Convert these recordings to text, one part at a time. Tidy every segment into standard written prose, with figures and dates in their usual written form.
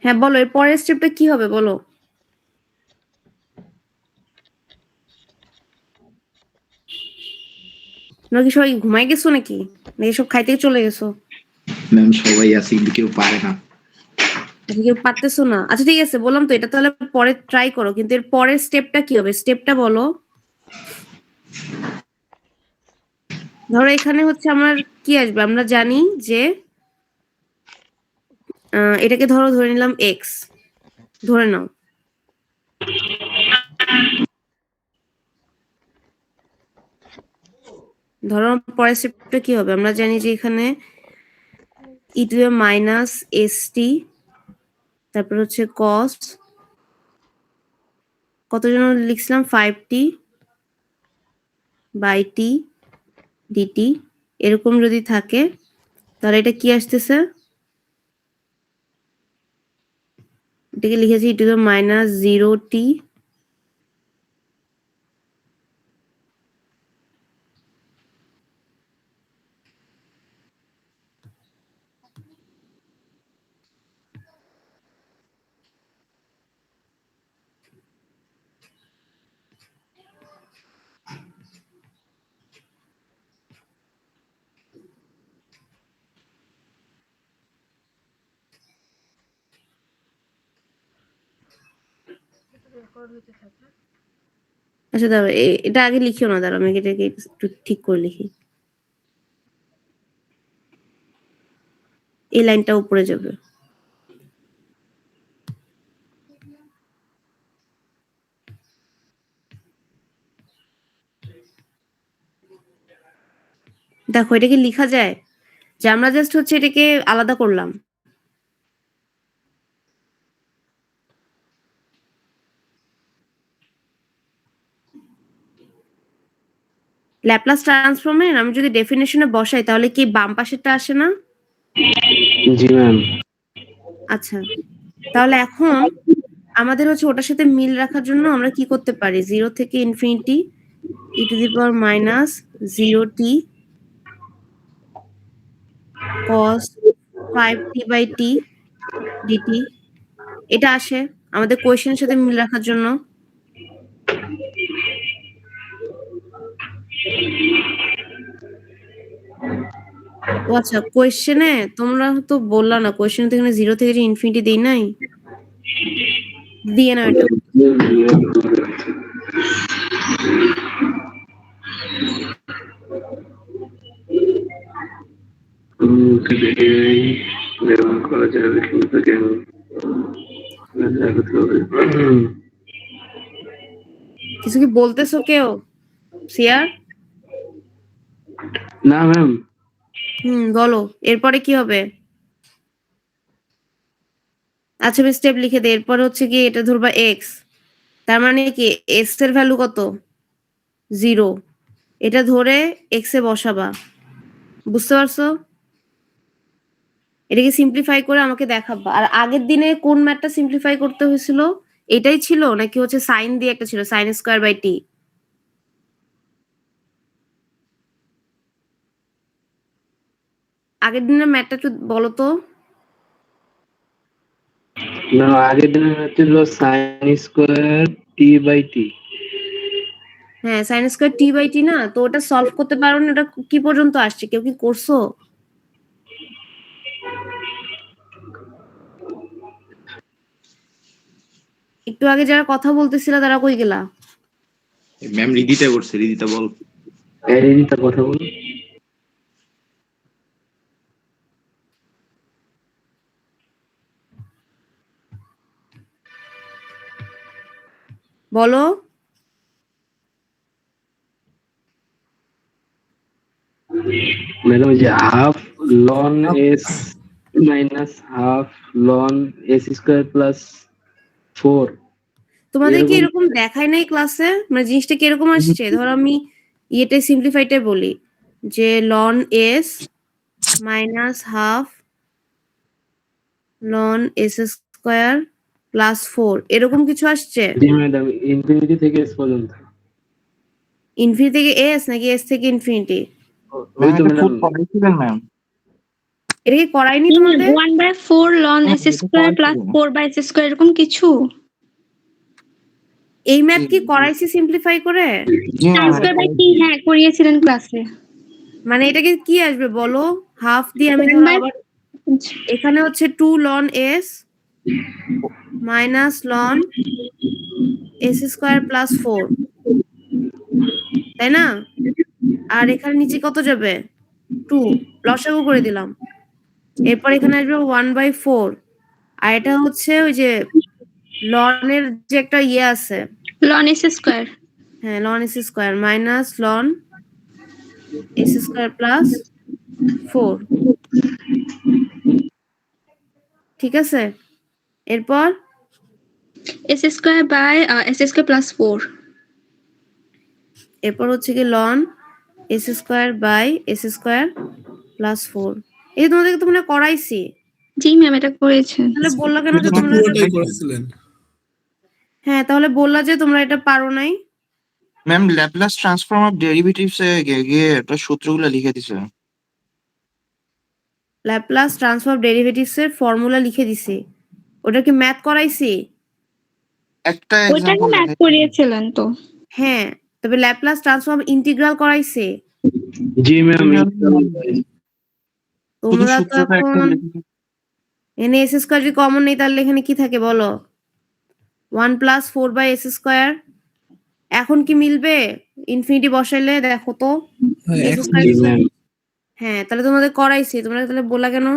হ্যাঁ বলো, এর পরের স্টেপটা কি হবে বলো। তোমরা কি সবাই ঘুমাই গেছো নাকি সব খাইতে চলে গেছো? ম্যাম সবাই আছে কিন্তু কেউ পারে না। কেউ পারতেছো না? আচ্ছা ঠিক আছে, বললাম তো এটা তাহলে পরে ট্রাই করো, কিন্তু এর পরের স্টেপটা কি হবে, স্টেপটা বলো। ধরো এখানে হচ্ছে আমার কি আসবে, আমরা জানি যে এটাকে ধরে নিলাম এক্স, ধরে নাও। ধরো পরের স্টেপটা কি হবে, আমরা জানি যে এখানে ই টু এ মাইনাস এস টি, তারপর হচ্ছে কস কত জন লিখছিলাম 5t বাই টি ডিটি, এরকম যদি থাকে তাহলে এটা কি আসতেছে, এটাকে লিখেছি ই টু দ্য মাইনাস 0t আচ্ছা দাঁড়াও, এটা আগে লিখিও না, দাঁড়াও আমি এটাকে একটু ঠিক করে লিখি। এই লাইনটা উপরে যাবে। দেখো এটা কি লিখা যায়, যে আমরা জাস্ট হচ্ছে এটাকে আলাদা করলাম। ল্যাপ্লাস ট্রান্সফর্মের আমি যদি ডেফিনেশনে বসাই তাহলে কি বাম পাশেরটা আসে না? জি ম্যাম। আচ্ছা তাহলে এখন আমাদের হচ্ছে ওটার সাথে মিল রাখার জন্য আমরা কি করতে পারি, 0 থেকে infinity e to the power minus 0t cos 5t by t dt, এটা আসে আমাদের কোয়েশ্চেনের সাথে মিল রাখার জন্য। ও আচ্ছা, কোয়েশ্চেনে তোমরা তো বললা না, কোয়েশ্চেনে তো এখানে 0 থেকে ইনফিনিটি দেই নাই, দিয়ে না এটা। কিছু কি বলতেছো কেউ সিয়ার? না ম্যাম। বলো এরপরে কি হবে। আচ্ছা আমি স্টেপ লিখে দিই, এরপরে হচ্ছে কি এটা ধরবা এক্স, তার মানে কি এক্স এর ভ্যালু কত 0, এটা ধরে এক্স এ বসাবা, বুঝতে পারছো? এটাকে সিম্পলিফাই করে আমাকে দেখাবা। আর আগের দিনে কোন ম্যাথটা সিম্পলিফাই করতে হয়েছিল, এটাই ছিল নাকি হচ্ছে সাইন দিয়ে একটা ছিল, সাইন স্কয়ার বাই টি? আগের দিনের ম্যাথটা একটু বলো তো। না আগের দিনের ম্যাথ ছিল sin square T by T. হ্যাঁ sine square T by T না, তো ওটা সলভ করতে পারো না, ওটা কি পর্যন্ত আসছে, কেউ কি করছো? একটু আগে যারা কথা বলতেছিল তারা কই গেলা? ম্যাম রিদিতা করছে, রিদিতা বল। রিদিতা কথা বল। বলো। ম্যাডাম ওই যে half ln s minus half ln S square plus 4। তোমাদের কি এরকম দেখায় নাই ক্লাসে, মানে জিনিসটা কি এরকম আসছে? ধরো আমি ইয়েটা সিম্পলিফাইটা বলি, যে ln s minus half ln s square plus 4 এরকম কিছু আসছে? জি ম্যাডাম, ইনফিনিটি থেকে এস পর্যন্ত। ইনফিনিটি থেকে এস নাকি এস থেকে ইনফিনিটি? ওই তো ম্যাডাম, ম্যাম এটা কি করায়নি হুম, তোমাদের? 1/4 ln s square plus 4/s square এরকম কিছু এই ম্যাথ কি করাইছি সিম্পলিফাই করে? সাইন স্কয়ার বাই t হ্যাঁ করিয়েছিলেন ক্লাসে। মানে এটাকে কি আসবে বলো? হাফ দিয়ে আমি ধরো আবার এখানে হচ্ছে 2 ln s minus ln s square plus 4, তাই না? আর এখানে নিচে কত যাবে? 2, লসাগু করে দিলাম। এরপর এখানে আসবে 1/4, আর এটা হচ্ছে ওই যে লনের যে একটা ইয়ে আছে, ln s স্কয়ার। হ্যাঁ ln s square minus ln s square plus 4, ঠিক আছে? এরপর s square by s square plus 4। এরপর হচ্ছে কি ln s square by s square plus 4। এই তোমাদেরকে তো মনে হয় করাইছি, জি ম্যাম, এটা করেছেন। তাহলে বললা কেন যে এটা তো তোমরা পুরোটাই করেছিলেন। হ্যাঁ তাহলে বললা যে তোমরা এটা পারো নাই। Ma'am Laplace transform of derivatives এ গিয়ে একটা সূত্রগুলো লিখে দিছে। ল্যাপ্লাস ট্রান্সফর্ম ডেরিভেটিভস এর ফর্মুলা লিখে দিছি, ওটা কি ম্যাথ করাইছি? একটা ওইটাকে এক্সাম্পল ম্যাথ করিয়েছিলেন তো। হ্যাঁ, তবে ল্যাপ্লাস ট্রান্সফর্ম ইন্টিগ্রাল করাইছে। জি ম্যাম, শুধু তোমরা তো সূত্রটা একটা এখন লিখে এনে এস স্কোয়ার যদি কমন নেই তাহলে এখানে কি থাকে বলো? 1 প্লাস 4/s স্কোয়ার। এখন কি মিলবে? ইনফিনিটি বসাইলে দেখো তো হ্যাঁ, এস এখন স্কোয়ার। জি ম্যাম। হ্যাঁ তাহলে তোমাদের করাইছি, তোমরা তাহলে বললা কেন?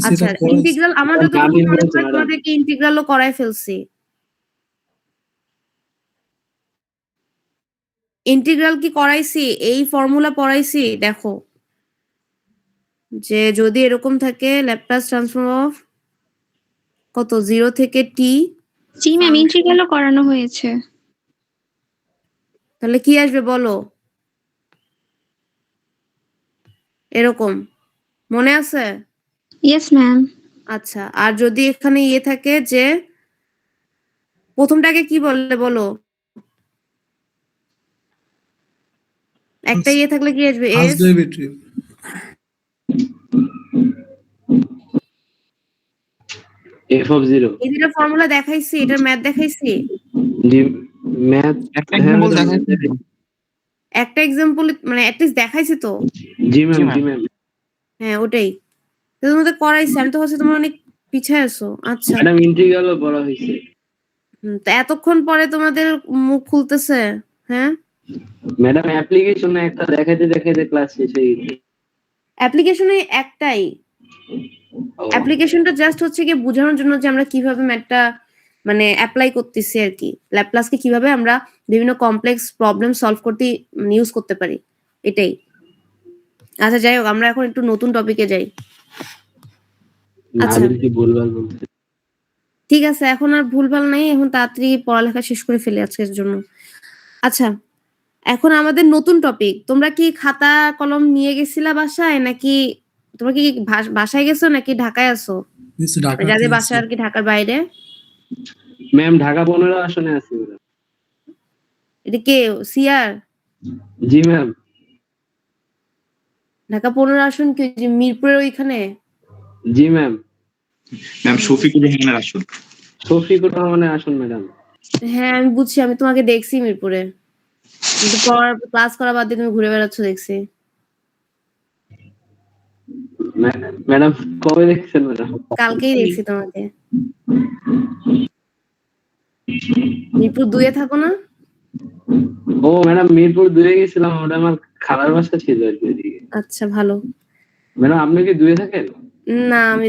আচ্ছা সেটা করেছি। ইন্টিগ্রাল আমার ম্যাডাম, যতটুকু আমি মনে বলছি, হয় ম্যাডাম। তোমাদেরকে ইন্টিগ্রালও করাই ফেলছি। ইন্টিগ্রাল কি করাইছি? এই ফর্মুলা পড়াইছি দেখো, যে যদি এরকম থাকে ল্যাপ্লাস ট্রান্সফর্ম অফ কত 0 থেকে t, জি ম্যাম, ইন্টিগ্রালও করানো হয়েছে। তাহলে কি আসবে বলো? এরকম মনে আছে? Yes ma'am. আচ্ছা, আর যদি এখানে ইয়ে থাকে যে প্রথমটাকে কি বললে বলো? একটা ইয়ে থাকলে কি আসবে? First S. Derivative F of 0। এই দুটো ফর্মুলা দেখাইছি, এটার ম্যাথ দেখাইছি। জি ম্যাথ। একটা হ্যাঁ এক্সাম্পল ম্যাডাম, দেখাই। একটা এক্সাম্পল মানে অ্যাটলিস্ট দেখাইছি তো। জি ম্যাম, জি, জি ম্যাম। হ্যাঁ ওটাই তো তোমাদের করাইছি, আমি তো ভাবছি তোমরা অনেক পিছায় আছো। আচ্ছা ম্যাডাম, ইন্টিগ্রালও বলা হয়েছে। তো এতক্ষণ পরে তোমাদের মুখ খুলতেছে? হ্যাঁ ম্যাডাম, অ্যাপ্লিকেশনে একটা দেখাইতে দেখাইতে ক্লাস শেষ হয়ে গেছে। অ্যাপ্লিকেশনে একটাই, ও, অ্যাপ্লিকেশনটা জাস্ট হচ্ছে কি বোঝানোর জন্য যে আমরা কিভাবে ম্যাথটা মানে অ্যাপ্লাই করতেছি আর কি, ল্যাপ্লাসকে কিভাবে আমরা বিভিন্ন কমপ্লেক্স প্রবলেম সলভ করতে ইউজ করতে পারি, এটাই। আচ্ছা যাই হোক, আমরা এখন একটু নতুন টপিকে যাই। আচ্ছা নাবিল কি বলবার বলছে। ঠিক আছে, এখন আর ভুলভাল নাই, এখন তাড়াতাড়ি পড়ালেখা শেষ করে ফেলি আজকের জন্য। আচ্ছা এখন আমাদের নতুন টপিক, তোমরা কি খাতা কলম নিয়ে গেছিলা বাসায় নাকি তোমরা কি বাসায় গেছো নাকি ঢাকায় আছো? নিশ্চয় ঢাকা যাদের বাসা আর কি ঢাকার বাইরে। ম্যাম, ঢাকা 15 আসনে আছে ম্যাডাম। এটা কে? সিয়ার? জি ম্যাম। ঢাকা 15 আসন কি ওই যে মিরপুরের ওইখানে? জি ম্যাম। ম্যাম শফিকুর রহমানের আসুন। শফিকুর রহমানের আসন ম্যাডাম। হ্যাঁ আমি বুঝছি, আমি তোমাকে দেখছি মিরপুরে, কিন্তু ক্লাস করা বাদ দিয়ে তুমি ঘুরে বেড়াচ্ছ দেখছি। ম্যাডাম, কবে দেখছেন ম্যাডাম? কালকেই দেখছি তোমাকে। মিরপুর 2-এ থাকো না? ও ম্যাডাম, মিরপুর 2 গেছিলাম, ওটা আমার খালার বাসা ছিল আর কি ওইদিকে। আচ্ছা ভালো। ম্যাডাম, আপনি কি 2 থাকেন? না আমি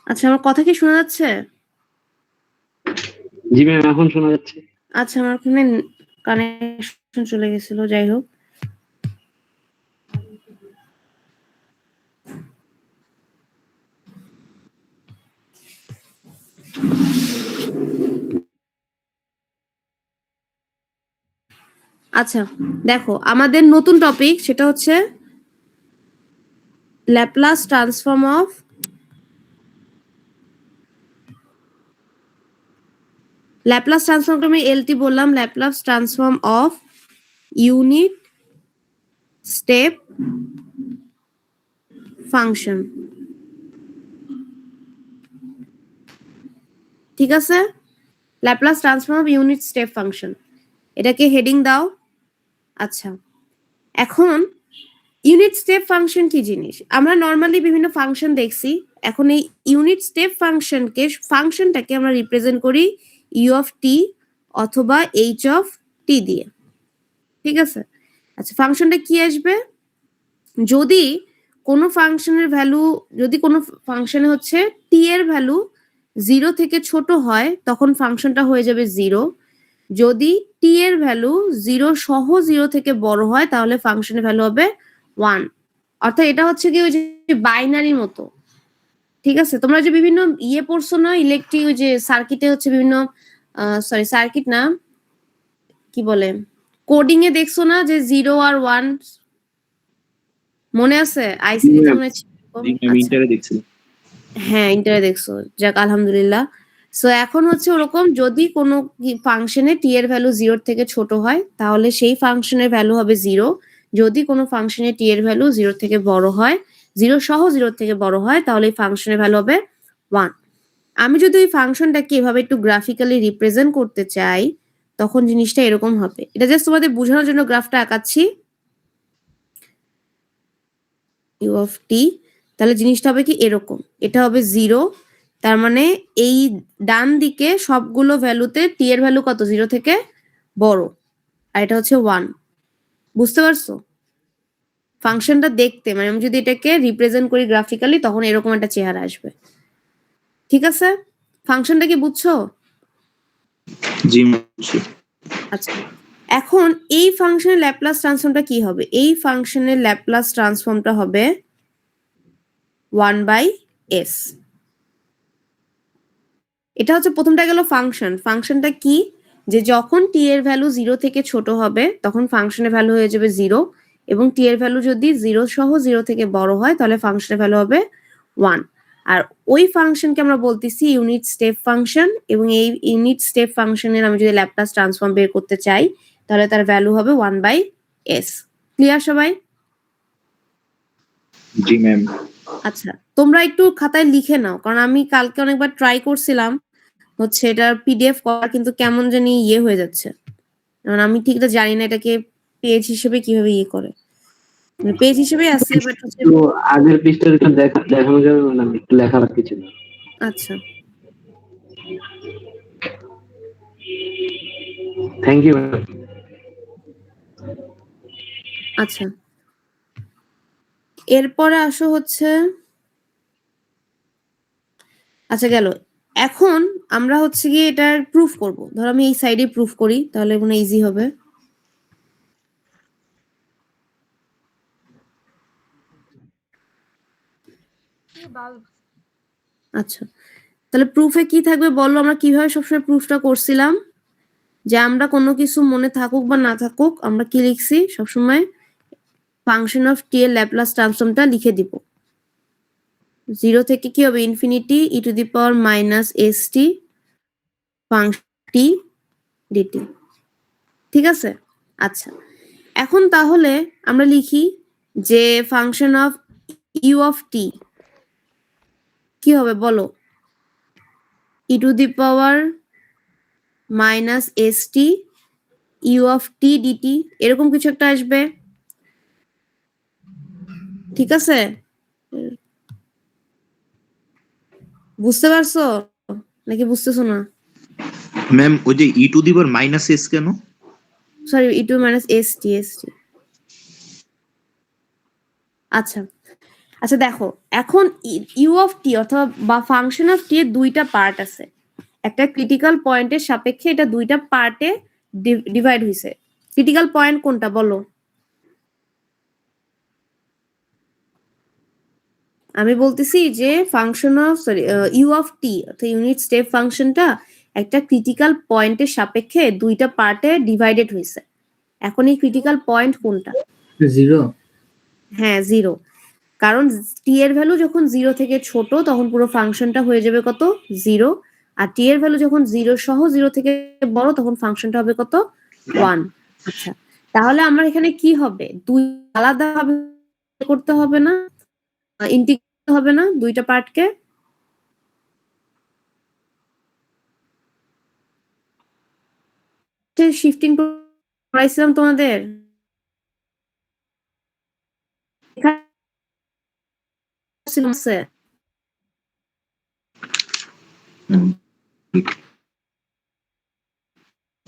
আচ্ছা, আমার কথা কি শোনা যাচ্ছে? জি ম্যাম, এখন শোনা যাচ্ছে। আচ্ছা, আমার ওখানে কানেকশন চলে গেছিল, যাই হোক। আচ্ছা, দেখো আমাদের নতুন টপিক, সেটা হচ্ছে Laplace transform of Laplace transform, আমি এলটি বললাম, Laplace transform of unit step function. ঠিক আছে, Laplace transform of unit step function, এটাকে হেডিং দাও। আচ্ছা, এখন ইউনিট স্টেপ ফাংশন কি জিনিস? আমরা নর্মালি বিভিন্ন ফাংশন দেখছি। এখন এই ইউনিট স্টেপ ফাংশনটাকে আমরা রিপ্রেজেন্ট করি ইউ অফ টি অথবা এইচ অফ টি দিয়ে। ঠিক আছে, আচ্ছা, ফাংশনটা কি আসবে? যদি কোনো ফাংশনের ভ্যালু, যদি কোনো ফাংশনে হচ্ছে টি এর ভ্যালু 0 থেকে ছোট হয়, তখন ফাংশনটা হয়ে যাবে 0। যদি টি এর ভ্যালু 0 সহ 0 থেকে বড় হয়, তাহলে ফাংশনের ভ্যালু হবে 1। অর্থাৎ এটা হচ্ছে কি ওই যে বাইনারির মতো। ঠিক আছে, তোমরা যে বিভিন্ন ইয়ে পড়ছো না, ইলেকট্রিক, ওই যে সার্কিটে হচ্ছে বিভিন্ন, সরি সার্কিট না, কি বলে, কোডিং এ দেখছো না যে 0 আর 1, মনে আছে? আইসিডি তে মনে ছিল। আমি ইন্টারে দেখছি। হ্যাঁ, ইন্টারে দেখছো, যাক আলহামদুলিল্লাহ। সো এখন হচ্ছে ওরকম, যদি কোনো ফাংশনে টি এর ভ্যালু 0 থেকে ছোট হয়, তাহলে সেই ফাংশনের ভ্যালু হবে 0। যদি কোনো ফাংশনে টি এর ভ্যালু 0 থেকে বড় হয়, 0 সহ 0 থেকে বড় হয়, তাহলে এই ফাংশনের ভ্যালু হবে 1। আমি যদি ওই ফাংশনটাকে এভাবে একটু গ্রাফিক্যালি রিপ্রেজেন্ট করতে চাই, তখন জিনিসটা এরকম হবে। এটা জাস্ট তোমাদের বোঝানোর জন্য গ্রাফটা আঁকাচ্ছি, ইউ অফ টি। তাহলে জিনিসটা হবে কি এরকম, এটা হবে 0, তার মানে এই ডান দিকে সবগুলো ভ্যালুতে টি এর ভ্যালু কত? 0 থেকে বড়, আর এটা হচ্ছে 1। বুঝতে পারছো ফাংশনটা দেখতে? মানে আমি যদি এটাকে রিপ্রেজেন্ট করি গ্রাফিক্যালি, তখন এরকম একটা চেহারা আসবে। ঠিক আছে, ফাংশনটা কি বুঝছো? জি বুঝছি। আচ্ছা, এখন এই ফাংশনের ল্যাপ্লাস ট্রান্সফর্মটা কি হবে? এই ফাংশনের ল্যাপ্লাস ট্রান্সফর্মটা হবে 1/s। এটা হচ্ছে প্রথমটা গেল ফাংশন। ফাংশনটা কি? যে যখন টি এর ভ্যালু 0 থেকে ছোট হবে, তখন ফাংশনের ভ্যালু হয়ে যাবে 0, এবং টি এর ভ্যালু যদি 0 সহ 0 থেকে বড় হয়, তাহলে ফাংশনের ভ্যালু হবে 1। আর ওই ফাংশনকে আমরা বলতেছি ইউনিট স্টেপ ফাংশন, এবং এই ইউনিট স্টেপ ফাংশনের আমি যদি ল্যাপ্লাস ট্রান্সফর্ম বের করতে চাই, তাহলে তার ভ্যালু হবে 1/s। ক্লিয়ার সবাই? জি ম্যাম। আচ্ছা, তোমরা একটু খাতায় লিখে নাও, কারণ আমি কালকে অনেকবার ট্রাই করছিলাম হচ্ছে এটার পিডিএফ করা, কিন্তু কেমন জানি ইয়ে হয়ে যাচ্ছে। কারণ আমি ঠিকটা জানি না এটাকে পেজ হিসেবে কিভাবে ইয়ে করে। পেজ হিসেবে আছে, বাট হচ্ছে, তো আগের পৃষ্ঠাটা একটু দেখানো যাবে না, একটু লেখা রাখতে ছিল। আচ্ছা থ্যাংক ইউ। আচ্ছা, এরপরে আসো হচ্ছে, আচ্ছা গেল। এখন আমরা হচ্ছে গিয়ে এটার প্রুফ করব। ধরো আমি এই সাইডে প্রুফ করি, তাহলে মনে ইজি হবে। আচ্ছা, তাহলে প্রুফে কি থাকবে বলো? আমরা কিভাবে সবসময় প্রুফটা করছিলাম, যে আমরা কোনো কিছু মনে থাকুক বা না থাকুক, আমরা কি লিখছি সবসময়? ফাংশন অফ টি এর ল্যাপ্লাস ট্রান্সফর্মটা লিখে দিব। 0 থেকে কি হবে? Infinity e to the power minus s t function t dt. ঠিক আছে, আচ্ছা, এখন তাহলে আমরা লিখি যে function of u of t কি হবে বলো? E to the power minus s t u of t dt, এরকম কিছু একটা আসবে। ঠিক আছে, বুঝতে পারছো নাকি বুঝতেছো না? ম্যাম ওই যে e to the power minus s কেন? Sorry, e to minus s t. আচ্ছা, আচ্ছা দেখো, এখন ইউ অফ টি অথবা বা ফাংশন অফ টি এর দুইটা পার্ট আছে। একটা ক্রিটিক্যাল পয়েন্টের সাপেক্ষে এটা দুইটা পার্টে ডিভাইড হয়েছে। ক্রিটিক্যাল পয়েন্ট কোনটা বলো? আমি বলতেছি যে ফাংশন অফ ইউ অফ টি অর্থাৎ ইউনিট স্টেপ ফাংশনটা একটা ক্রিটিক্যাল পয়েন্টের সাপেক্ষে দুইটা পার্টে ডিভাইডেড হয়েছে। এখন এই ক্রিটিক্যাল পয়েন্ট কোনটা? 0। হ্যাঁ 0, কারণ টি এর ভ্যালু যখন 0 থেকে ছোট তখন পুরো ফাংশনটা হয়ে যাবে কত? 0। আর টি এর ভ্যালু যখন 0 সহ 0 থেকে বড় তখন ফাংশনটা হবে কত? 1। আচ্ছা, তাহলে আমার এখানে কি হবে? দুই আলাদা ভাবে করতে হবে না, ইন্টিগ্রেট হবে না দুইটা পার্টকে? শিফটিং করাইছিলাম তোমাদের আছে।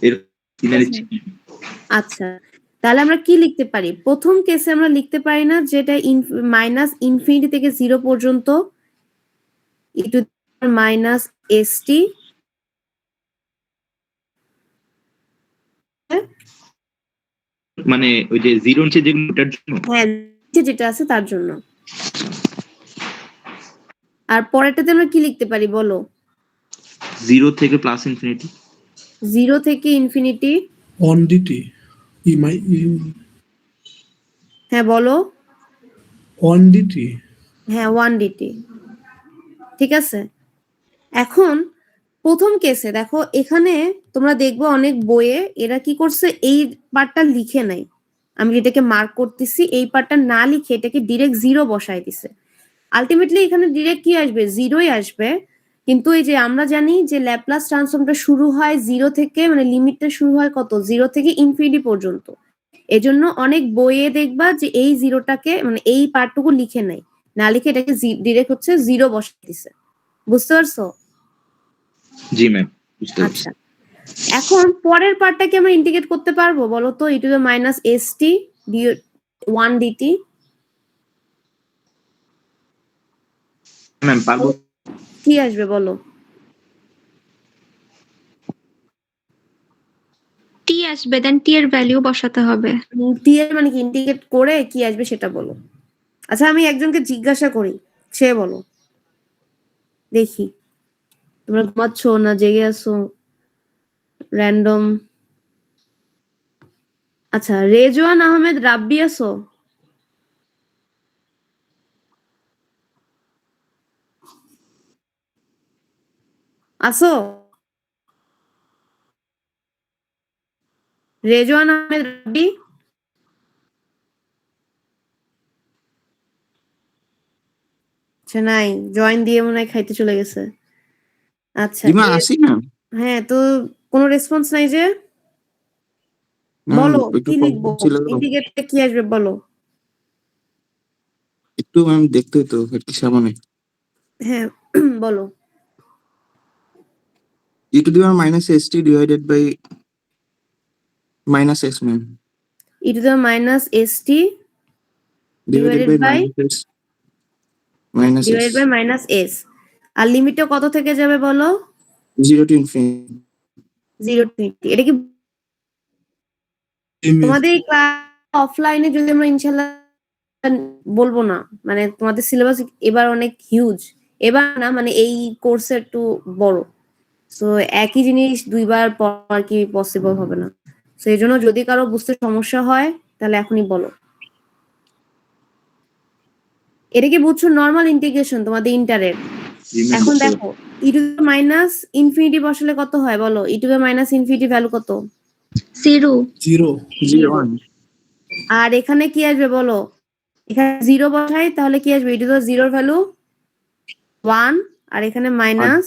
এর সিনারি আচ্ছা, তাহলে আমরা কি লিখতে পারি? প্রথম কেসে আমরা লিখতে পারি না যেটা মাইনাস ইনফিনিটি থেকে 0 পর্যন্ত ই টু মাইনাস এস টি মানে ওই যে জিরো নিচে যেগুলোটার জন্য হ্যাঁ যেটা আছে তার জন্য। আর পরেরটাতে আমরা কি লিখতে পারি বলো? 0 থেকে প্লাস ইনফিনিটি 0 থেকে ইনফিনিটি 1 dt হ্যাঁ বলো। 1 dt হ্যাঁ 1 ডিটি, ঠিক আছে। এখন প্রথম কেসে দেখো, এখানে তোমরা দেখবো অনেক বইয়ে এরা কি করছে, এই পার্টটা লিখে নাই। আমি এটাকে মার্ক করতেছি, এই পার্টটা না লিখে এটাকে ডিরেক্ট 0 বসায় দিছে। আলটিমেটলি এখানে ডিরেক্ট কি আসবে? 0ই আসবে। কিন্তু এই যে আমরা জানি যে ল্যাপ্লাস ট্রান্সফর্মটা শুরু হয় 0 থেকে, মানে লিমিটটা শুরু হয় কত? 0 থেকে ইনফিনিটি পর্যন্ত। এজন্য অনেক বইয়ে দেখবা যে এই 0টাকে মানে এই পার্টটুকু লিখে নাই, না লিখে এটাকে ডিরেক্ট হচ্ছে 0 বসায় দিছে। বুঝতে পারছো? জি ম্যাম বুঝতে পারছি। আচ্ছা, এখন পরের পার্টটা কি আমরা ইন্টিগ্রেট করতে পারবো বলো তো? E to the minus s t 1 dt. Ma'am পারবো। কি আসবে বলো? টি আসবে, দেন টি এর ভ্যালু বসাতে হবে। টি এর মানে কি ইন্টিগ্রেট করে কি আসবে সেটা বলো। আচ্ছা আমি একজনকে জিজ্ঞাসা করি, সে বলো দেখি। তোমরা ঘুমাচ্ছ না জেগে আছো? র্যান্ডম। আচ্ছা, রেজওয়ান আহমেদ রাব্বি আছো? আসো? রেজওয়ান আহমেদ রাব্বি? আচ্ছা নাই, জয়েন দিয়ে মনে হয় খাইতে চলে গেছে। আচ্ছা রিমা আসি না হ্যাঁ, তো কোনো রেসপন্স নাই যে? বলো একটু কি কম লিখবো? ছিল তো। ইন্টিগ্রেটে কি আসবে বলো? একটু ম্যাম দেখতে তো একটু সামনে হ্যাঁ বলো। e to the power minus st divided by minus s ma'am e to the minus s t divided divided by by minus s minus s. আর লিমিটটা কত থেকে যাবে বলো? 0 to infinity 0 টু ইনফিনিটি। এটা কি তোমাদের ক্লাস অফলাইনে যদি আমরা ইনশাল্লাহ বলবো না, মানে তোমাদের সিলেবাস এবার অনেক হিউজ, এবার না মানে এই কোর্সে একটু বড়, তো একই জিনিস দুইবার পড়া কি পসিবল হবে না। তো এই জন্য যদি কারো বুঝতে সমস্যা হয় তাহলে এখনই বলো। এটা কি বুঝছো? নর্মাল ইন্টিগ্রেশন তোমাদের ইন্টারের। জি ম্যাম এখন দেখো e to the minus infinity বসালে কত হয় বলো? E to the minus infinity value কত? 0। 0 1 আর এখানে কি আসবে বলো? এখানে 0 বসাই তাহলে কি আসবে? ই টু দ্য 0 ভ্যালু 1, আর এখানে মাইনাস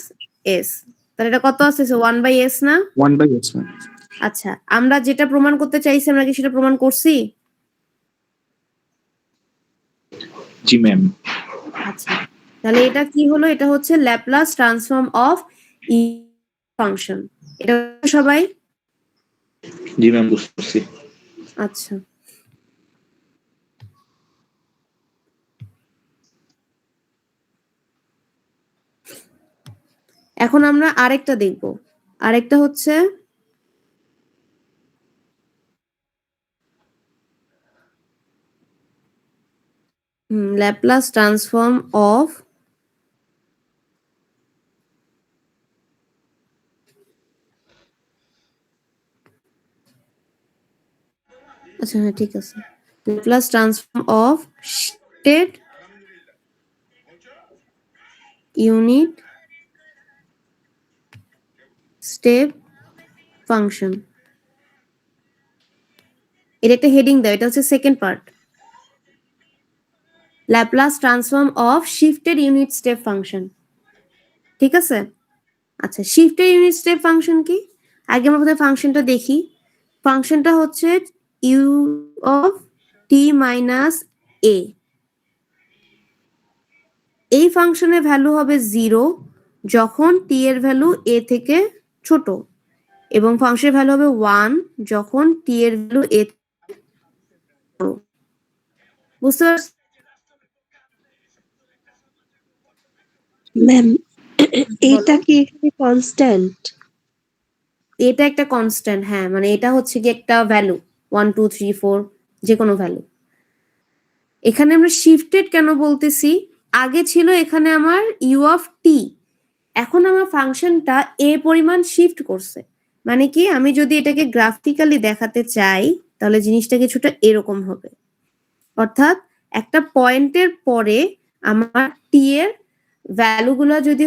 এস, তাহলে এটা কত আসছে? 1 বাই এস না? 1 by s ম্যাম আচ্ছা, আমরা যেটা প্রমাণ করতে চাইছি আমরা কি সেটা প্রমাণ করছি? জি ম্যাম আচ্ছা, তাহলে এটা কি হলো? এটা হচ্ছে Laplace transform of E function. এটা সবাই? জি ম্যাম বুঝতে পারছি। আচ্ছা এখন আমরা আরেকটা দেখব। আরেকটা হচ্ছে ল্যাপ্লাস ট্রান্সফর্ম অফ আচ্ছা হ্যাঁ ঠিক আছে, Laplace transform of shifted unit step function. এটা একটা হেডিং দাও, এটা হচ্ছে second part. Laplace transform of shifted unit step function, ঠিক আছে? আচ্ছা, শিফটেড ইউনিট স্টেপ ফাংশন কি? আগে আমরা প্রথমে ফাংশনটা দেখি। ফাংশনটা হচ্ছে ইউ অফ টি মাইনাস এ। এই ফাংশনের ভ্যালু হবে 0 যখন টি এর ভ্যালু এ থেকে ছোট, এবং ফাংশনের ভ্যালু হবে 1 যখন টি এর ভ্যালু এ থেকে বড়। বুঝতে পারছো? ম্যাম এটা কি এখানে কনস্ট্যান্ট? এটা একটা কনস্ট্যান্ট, হ্যাঁ, মানে এটা হচ্ছে কি একটা ভ্যালু 1 2 3 4 যে কোনো ভ্যালু। এখানে আমরা শিফটেড কেন বলতেছি? আগে ছিল এখানে আমার ইউ অফ টি, এখন আমার ফাংশনটা এ পরিমাণ শিফট করছে। মানে কি, আমি যদি এটাকে গ্রাফিক্যালি দেখাতে চাই তাহলে জিনিসটা কিছুটা এরকম হবে। অর্থাৎ একটা পয়েন্টের পরে আমার টি এর ভ্যালুগুলো যদি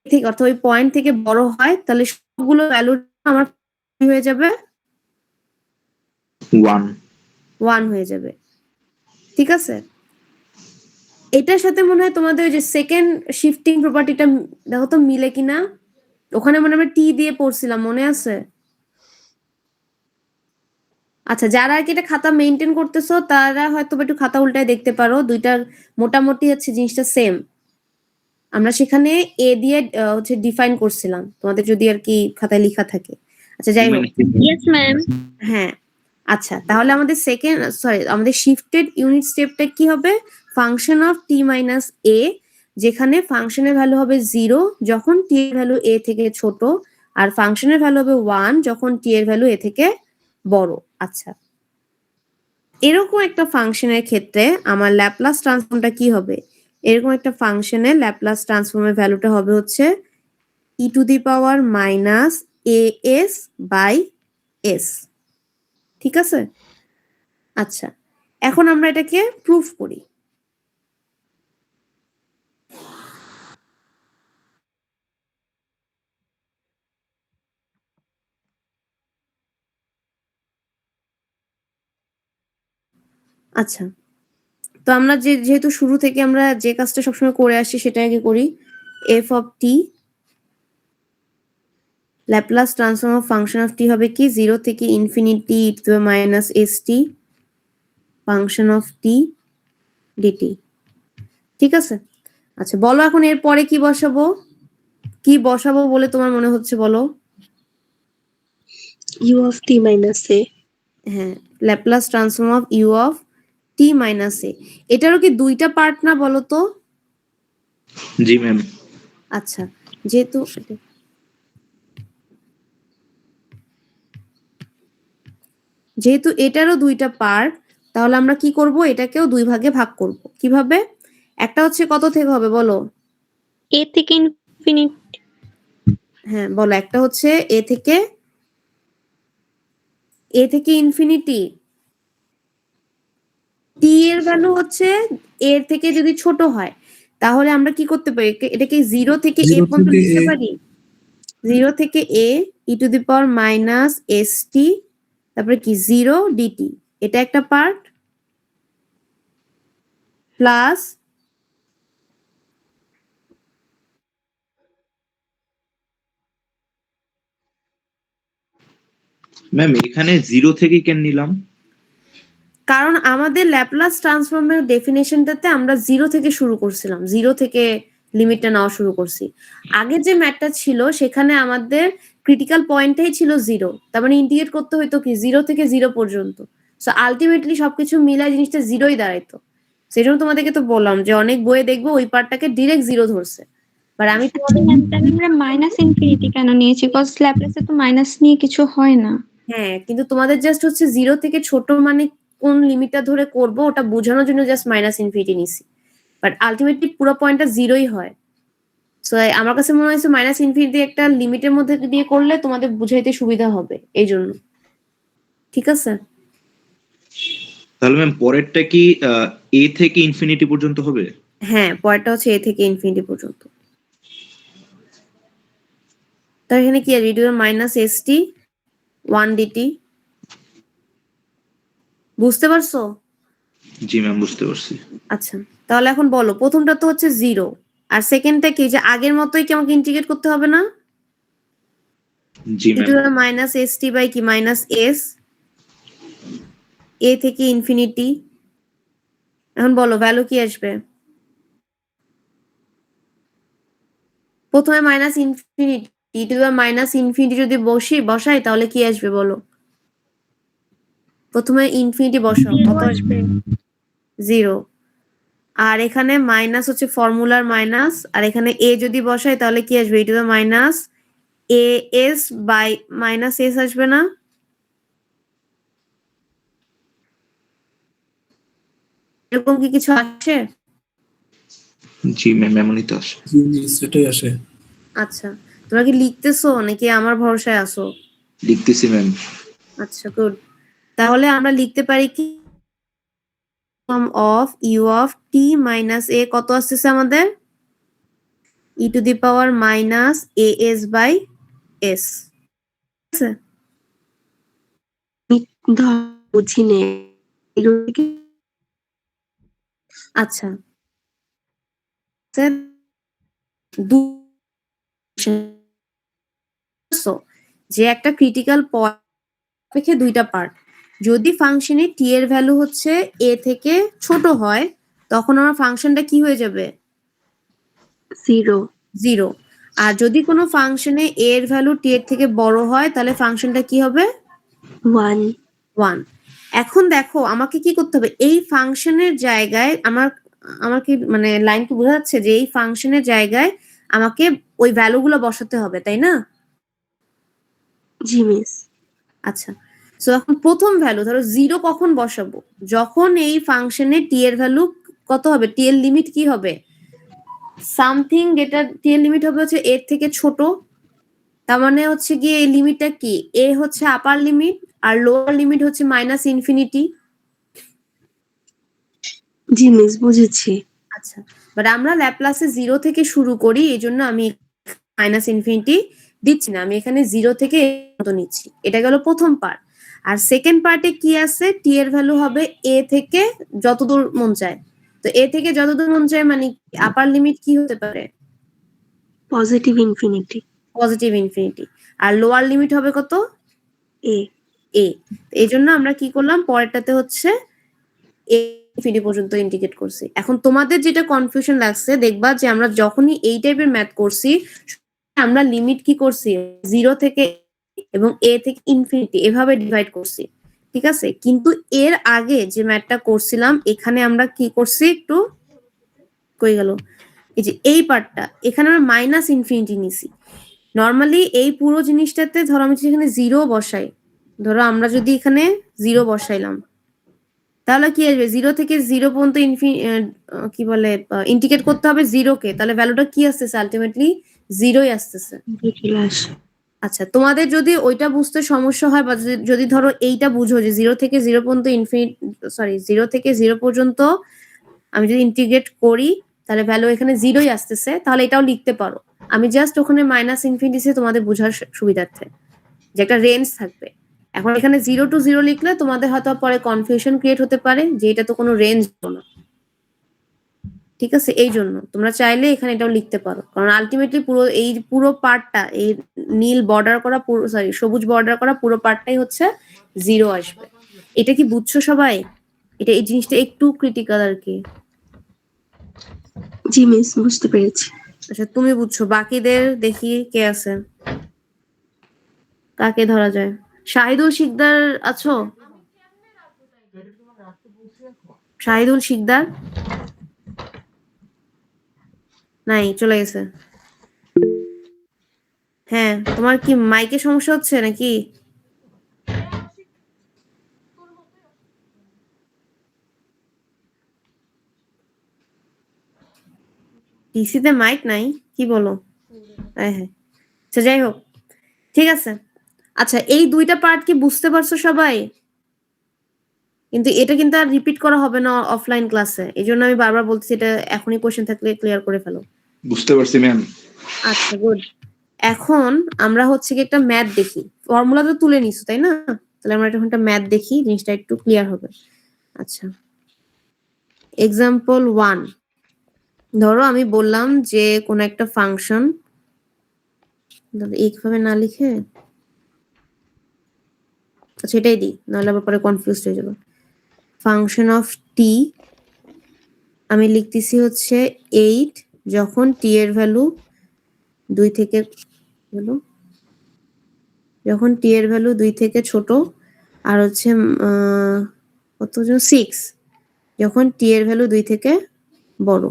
ঠিক অর্থাৎ ওই পয়েন্ট থেকে বড় হয় তাহলে সবগুলো ভ্যালু আমার কি হয়ে যাবে? 1 হয়ে যাবে, ঠিক আছে? এটার সাথে মনে হয় তোমাদের ওই যে সেকেন্ড শিফটিং প্রপার্টিটা দেখো তো মিলে কিনা। ওখানে মনে আমরা টি দিয়ে পড়ছিলাম, মনে আছে? আচ্ছা, যারা আর কি এটা খাতা মেনটেন করতেছো তারা হয়তো একটু খাতা উল্টায় দেখতে পারো, দুইটার মোটামুটি হচ্ছে জিনিসটা সেম। আমরা সেখানে এ দিয়ে হচ্ছে ডিফাইন করছিলাম, তোমাদের যদি আর কি খাতায় লেখা থাকে। আচ্ছা যাই হোক, ইয়েস ম্যাম। হ্যাঁ আচ্ছা, তাহলে আমাদের আমাদের শিফটেড ইউনিট স্টেপটা কি হবে? ফাংশন অফ টি মাইনাস এ, যেখানে ফাংশনের ভ্যালু হবে 0 যখন টি এর ভ্যালু এ থেকে ছোট, আর ফাংশনের ভ্যালু হবে 1 যখন টি এর ভ্যালু এ থেকে বড়। আচ্ছা, এরকম একটা ফাংশনের ক্ষেত্রে আমার ল্যাপ্লাস ট্রান্সফর্মটা কি হবে? এরকম একটা ফাংশনের ল্যাপ্লাস ট্রান্সফর্মের ভ্যালুটা হবে হচ্ছে e to the power minus a s by s, ঠিক আছে? আচ্ছা, এখন আমরা এটাকে প্রুফ করি। আচ্ছা, তো আমরা যেহেতু শুরু থেকে আমরা যে কাজটা সবসময় করে আসছি সেটা আগে করি। F of t Laplace transform of function of t হবে কি 0 থেকে infinity e to the minus s t function of t dt, ঠিক আছে? আচ্ছা বলো এখন এর পরে কি বসাবো? কি বসাবো বলে তোমার মনে হচ্ছে বলো? U of t minus a. হ্যাঁ, Laplace transform of u of t minus a. এটারও কি দুইটা পার্ট না বলো তো? জি ম্যাম। আচ্ছা, যেহেতু এটারও দুইটা পার্ট, তাহলে আমরা কি করব? এটাকেও দুই ভাগে ভাগ করব। কিভাবে? একটা হচ্ছে কত থেকে হবে বলো? এ থেকে ইনফিনিট। হ্যাঁ বলো, একটা হচ্ছে এ থেকে ইনফিনিটি। টি এর ভ্যালু হচ্ছে এর থেকে যদি ছোট হয় তাহলে আমরা কি করতে পারি? এটাকে 0 থেকে এ 0 পর্যন্ত থেকে লিখতে A। পারি। 0 থেকে a e to the power minus s t, তারপরে কি 0 ডিটি, এটা একটা পার্ট, প্লাস ম্যাম এখানে 0 থেকে কেন নিলাম? কারণ আমাদের ল্যাপ্লাস ট্রান্সফর্মের ডেফিনেশনটাতে আমরা 0 থেকে শুরু করছিলাম, 0 থেকে লিমিটটা নেওয়া শুরু করছি। আগে যে ম্যাথটা ছিল সেখানে আমাদের ক্রিটিক্যাল পয়েন্টটাই ছিল 0, তার মানে ইন্টিগ্রেট করতে হইতো কি 0 থেকে 0 পর্যন্ত। সো আলটিমেটলি সবকিছু মিলাই জিনিসটা 0ই দাঁড়াইতো। সেজন্য তোমাদেরকে তো বললাম যে অনেক বইয়ে দেখবো ওই পার্টটাকে ডিরেক্ট 0 ধরছে। বাট আমি তোমাদের তাহলে আমরা মাইনাস ইনফিনিটি কেন নিয়েছি? বিকজ ল্যাপ্লাসে তো মাইনাস নিয়ে কিছু হয় না। হ্যাঁ, কিন্তু তোমাদের জাস্ট হচ্ছে 0 থেকে ছোট মানে কোন লিমিটটা ধরে করব ওটা বোঝানোর জন্য জাস্ট মাইনাস ইনফিনিটি নিছি। বাট আলটিমেটলি পুরো পয়েন্টটা 0ই হয়। সো আমার কাছে মনে হয়েছে মাইনাস ইনফিনিটি একটা লিমিটের মধ্যে দিয়ে করলে তোমাদের বুঝাইতে সুবিধা হবে এই জন্য। ঠিক আছে? তাহলে ম্যাম পরেরটা কি এ থেকে ইনফিনিটি পর্যন্ত হবে? হ্যাঁ, পরেরটা হচ্ছে এ থেকে ইনফিনিটি পর্যন্ত। তার এখানে কি আছে? Minus st 1 dt। বুঝতে পারছো? জি ম্যাম, বুঝতে পারছি। আচ্ছা, তাহলে এখন বলো, প্রথমটা তো হচ্ছে 0 আর সেকেন্ডটা কি, যে আগের মতোই কি আমাকে ইন্টিগ্রেট করতে হবে না? জি ম্যাম। মাইনাস st বাই কি মাইনাস s এ থেকে ইনফিনিটি। এখন বলো ভ্যালু কি আসবে? প্রথমে মাইনাস ইনফিনিটি মাইনাস ইনফিনিটি যদি বসাই তাহলে কি আসবে বলো? প্রথমে ইনফিনিটি বসাও, কত আসবে? 0। আর এখানে মাইনাস হচ্ছে ফর্মুলার মাইনাস, আর এখানে এ যদি বসাই তাহলে কি আসবে? e to the minus a s by minus s আসবে না? এরকম কি কিছু আসে? জি ম্যাম, এমনই তো আসে। জি মিস, সেটাই আসে। আচ্ছা, তোমরা কি লিখতেছো নাকি আমার ভরসায় আসো? লিখতেছি ম্যাম। আচ্ছা, গুড। তাহলে আমরা লিখতে পারি কি of u of t minus a কত আসতেছে আমাদের? E to the power minus a s by s. বুঝি নে আচ্ছা স্যার, যে একটা ক্রিটিক্যাল পয়েন্ট থেকে দুইটা পার্ট, যদি ফাংশনে টি এর ভ্যালু হচ্ছে এ থেকে ছোট হয় তখন আমার ফাংশনটা কি হয়ে যাবে? 0। আর যদি কোনো ফাংশনে এ এর ভ্যালু টি এর থেকে বড় হয় তাহলে ফাংশনটা কি হবে? 1। এখন দেখো আমাকে কি করতে হবে, এই ফাংশনের জায়গায় আমার কি মানে লাইন কি বোঝা যাচ্ছে যে এই ফাংশনের জায়গায় আমাকে ওই ভ্যালুগুলো বসাতে হবে, তাই না? জি মিস। আচ্ছা, সো এখন প্রথম ভ্যালু ধরো 0 কখন বসাবো? যখন এই ফাংশনে টি এর ভ্যালু কত হবে? টি এর লিমিট কি হবে? সামথিং যেটা টি এর লিমিট হবে হচ্ছে এর থেকে ছোট। তার মানে হচ্ছে গিয়ে এই লিমিটটা কি? এ হচ্ছে আপার লিমিট আর লোয়ার লিমিট হচ্ছে মাইনাস ইনফিনিটি। জি মিস, বুঝেছি। আচ্ছা, বাট আমরা ল্যাপ্লাসে 0 থেকে শুরু করি, এই জন্য আমি মাইনাস ইনফিনিটি দিচ্ছি না, আমি এখানে 0 থেকে মতো নিচ্ছি। এটা গেল প্রথম পার্ট। আর সেকেন্ড পার্টে কি আছে? টি এর ভ্যালু হবে এ থেকে যতদূর মন চায়। তো এ থেকে যতদূর মন চায় মানে আপার লিমিট কি হতে পারে? Positive infinity. Positive infinity. আর লোয়ার লিমিট হবে কত? এ। এই জন্য আমরা কি করলাম, পরেরটাতে হচ্ছে ইনফিনিটি পর্যন্ত ইন্টিগ্রেট করছি। এখন তোমাদের যেটা কনফিউশন লাগছে দেখবা যে আমরা যখনই এই টাইপের ম্যাথ করছি আমরা লিমিট কি করছি? 0 থেকে এবং এ থেকে ইনফিনিটি এভাবে ডিভাইড করছি, ঠিক আছে? কিন্তু এর আগে যে ম্যাথটা করছিলাম এখানে আমরা কি করছি, একটু কই গেল, এই যে এই পার্টটা এখানে আমরা মাইনাস ইনফিনিটি নিছি। নর্মালি এই পুরো জিনিসটাতে ধরো আমি যদি এখানে 0 বসাই, ধরো আমরা যদি এখানে 0 বসাইলাম তাহলে কি আসবে? 0 থেকে 0 পর্যন্ত কি বলে ইন্টিগ্রেট করতে হবে 0 কে, তাহলে ভ্যালুটা কি আসতেছে? আলটিমেটলি 0ই আসতেছে। আচ্ছা, তোমাদের যদি ওইটা বুঝতে সমস্যা হয় বা যদি ধরো এইটা বুঝো যে 0 থেকে 0 পর্যন্ত 0 থেকে 0 পর্যন্ত আমি যদি ইন্টিগ্রেট করি তাহলে ভ্যালু এখানে 0ই আসতেছে, তাহলে এটাও লিখতে পারো। আমি জাস্ট ওখানে মাইনাস ইনফিনিটি তোমাদের বোঝার সুবিধার্থে যে একটা রেঞ্জ থাকবে। এখন এখানে 0 to 0 লিখলে তোমাদের হয়তো পরে কনফিউশন ক্রিয়েট হতে পারে যে এটা তো কোনো রেঞ্জ না, ঠিক আছে? এই জন্য তোমরা চাইলে এখানে এটাও লিখতে পারো, কারণ আলটিমেটলি পুরো পার্টটা এই নীল বর্ডার করা সবুজ বর্ডার করা পুরো পার্টটাই হচ্ছে 0 আসবে। এটা কি বুঝছো সবাই? এই জিনিসটা একটু ক্রিটিক্যাল আর কি। জি মিস, বুঝতে পেরেছি। আচ্ছা, তুমি বুঝছো, বাকিদের দেখি কে আছে, কাকে ধরা যায়? শাহিদুল শিকদার আছো? শাহিদুল শিকদার নাই, চলে গেছে। হ্যাঁ, তোমার কি মাইকে সমস্যা হচ্ছে নাকি? পিসিতে মাইক নাই কি বলো? হ্যাঁ হ্যাঁ, আচ্ছা যাই হোক, ঠিক আছে। আচ্ছা, এই দুইটা পার্ট কি বুঝতে পারছো সবাই? কিন্তু এটা কিন্তু আর রিপিট করা হবে না অফলাইন ক্লাসে, এই জন্য আমি বারবার বলতেছি এটা এখনই কোশ্চেন থাকলে ক্লিয়ার করে ফেলো। বুঝতে পারছি ম্যাম। আচ্ছা গুড। এখন আমরা হচ্ছে কি একটা ম্যাথ দেখি, ফর্মুলা তো তুলে নিছো তাই না? তাহলে আমরা এখন একটা ম্যাথ দেখি, জিনিসটা একটু ক্লিয়ার হবে। আচ্ছা, এক্সাম্পল 1, ধরো আমি বললাম যে কোন একটা ফাংশন, এইভাবে না লিখে আচ্ছা এটাই দিই, নাহলে আবার পরে কনফিউজ হয়ে যাবে। ফাংশন অফ টি আমি লিখতেছি হচ্ছে 8 যখন টি এর ভ্যালু 2 থেকে হলো, যখন টি এর ভ্যালু 2 থেকে ছোট, আর হচ্ছে কত 6 যখন টি এর ভ্যালু 2 থেকে বড়।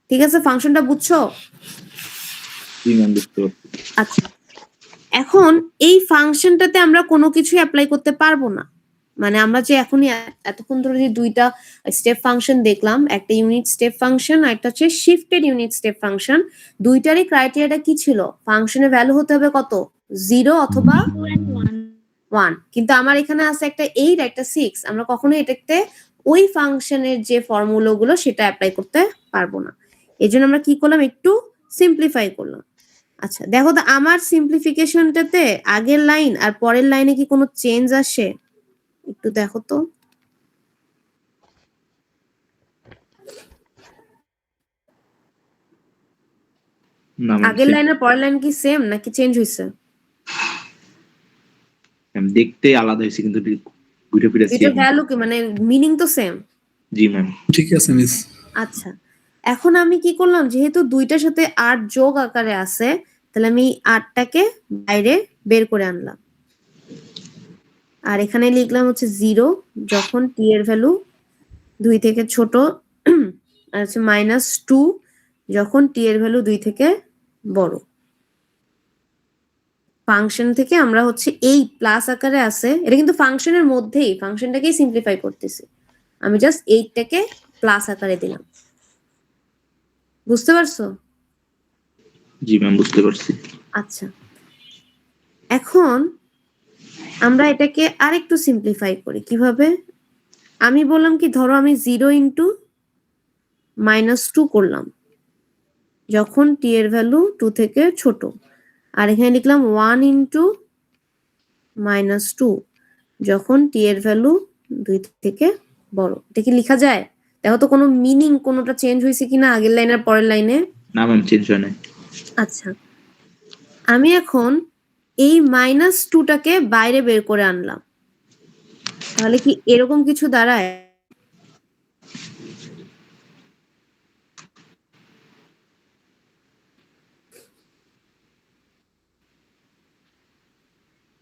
ঠিক আছে, ফাংশনটা বুঝছো? জি ম্যাম বুঝতে পারছি। আচ্ছা, এখন এই ফাংশনটাতে আমরা কোনো কিছু অ্যাপ্লাই করতে পারবো না, মানে আমরা যে এখনই এতক্ষণ ধরে যে দুইটা স্টেপ ফাংশন দেখলাম, একটা ইউনিট স্টেপ ফাংশন আর একটা হচ্ছে শিফটেড ইউনিট স্টেপ ফাংশন, দুইটারই ক্রাইটেরিয়াটা কি ছিল? ফাংশনের ভ্যালু হতে হবে কত? 0 অথবা 1। কিন্তু আমার এখানে আছে একটা 8 একটা 6, আমরা কখনো এটাতে ওই ফাংশনের যে ফর্মুলা গুলো সেটা অ্যাপ্লাই করতে পারবো না। এই জন্য আমরা কি করলাম, একটু সিম্পলিফাই করলাম। আচ্ছা দেখো তো আমার সিম্পলিফিকেশনটাতে আগের লাইন আর পরের লাইনে কি কোনো চেঞ্জ আসে? একটু দেখো তো। না ম্যাম, আগের লাইন আর পরের লাইন কি সেম নাকি চেঞ্জ হয়েছে? দেখতে আলাদা হয়েছে কিন্তু ঘুরে ফিরে এটা সেম। ভ্যালু কি মানে মিনিং তো সেম। জি ম্যাম। ঠিক আছে মিস। আচ্ছা, এখন আমি কি করলাম, যেহেতু দুইটার সাথে 8 যোগ আকারে আছে, তাহলে আমি 8টাকে বাইরে বের করে আনলাম, আর এখানে লিখলাম হচ্ছে 0 যখন টি এর ভ্যালু 2 থেকে ছোট, আর হচ্ছে -2 যখন টি এর ভ্যালু 2 থেকে বড়। ফাংশন থেকে আমরা হচ্ছে এই প্লাস আকারে আছে, এটা কিন্তু ফাংশনের মধ্যেই, ফাংশনটাকেই সিম্পলিফাই করতেছি, আমি জাস্ট 8টাকে প্লাস আকারে দিলাম। বুঝতে পারছো? জি ম্যাম বুঝতে পারছি। আচ্ছা, এখন আমরা এটাকে আরেকটু সিম্পলিফাই করি। কিভাবে? আমি বললাম কি, ধরো আমি 0 ইন্টু -2 করলাম যখন টি এর ভ্যালু 2 থেকে ছোট, আর এখানে লিখলাম 1 ইন্টু -2 যখন টি এর ভ্যালু 2 থেকে বড়। এটা কি লেখা যায়? দেখো তো কোনো মিনিং কোনোটা চেঞ্জ হয়েছে কিনা আগের লাইন আর পরের লাইনে। না ম্যাম চেঞ্জ হয় নাই। আচ্ছা, আমি এখন এই -2টাকে বাইরে বের করে আনলাম, তাহলে কি এরকম কিছু দাঁড়ায়?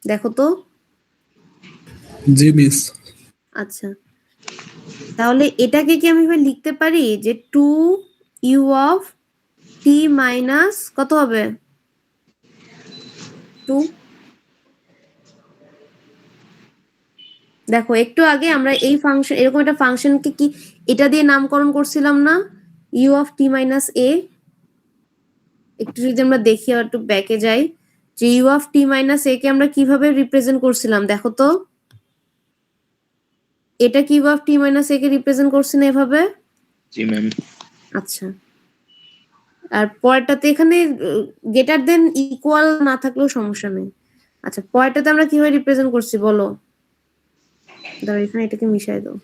দেখো তো। জি মিস। আচ্ছা, তাহলে এটাকে কি আমি এবার লিখতে পারি যে 2u অফ t মাইনাস কত হবে 2? দেখো একটু আগে আমরা এই ফাংশন, এরকম একটা ফাংশনকে কি এটা দিয়ে নামকরণ করছিলাম না, u of t minus a। একটু যদি আমরা দেখি আর একটু ব্যাকে যাই, যে u of t minus a কে আমরা কিভাবে রিপ্রেজেন্ট করছিলাম দেখো তো। এটা কি u of t minus a K represent করছি না এভাবে? জি ম্যাম। আচ্ছা, আর পরেরটাতে এখানে গ্রেটার দেন ইকুয়াল না থাকলেও সমস্যা নেই। আচ্ছা, পরেরটাতে আমরা কিভাবে রিপ্রেজেন্ট করছি বলো? দাও এখানে এটাকে মিশাই দাও,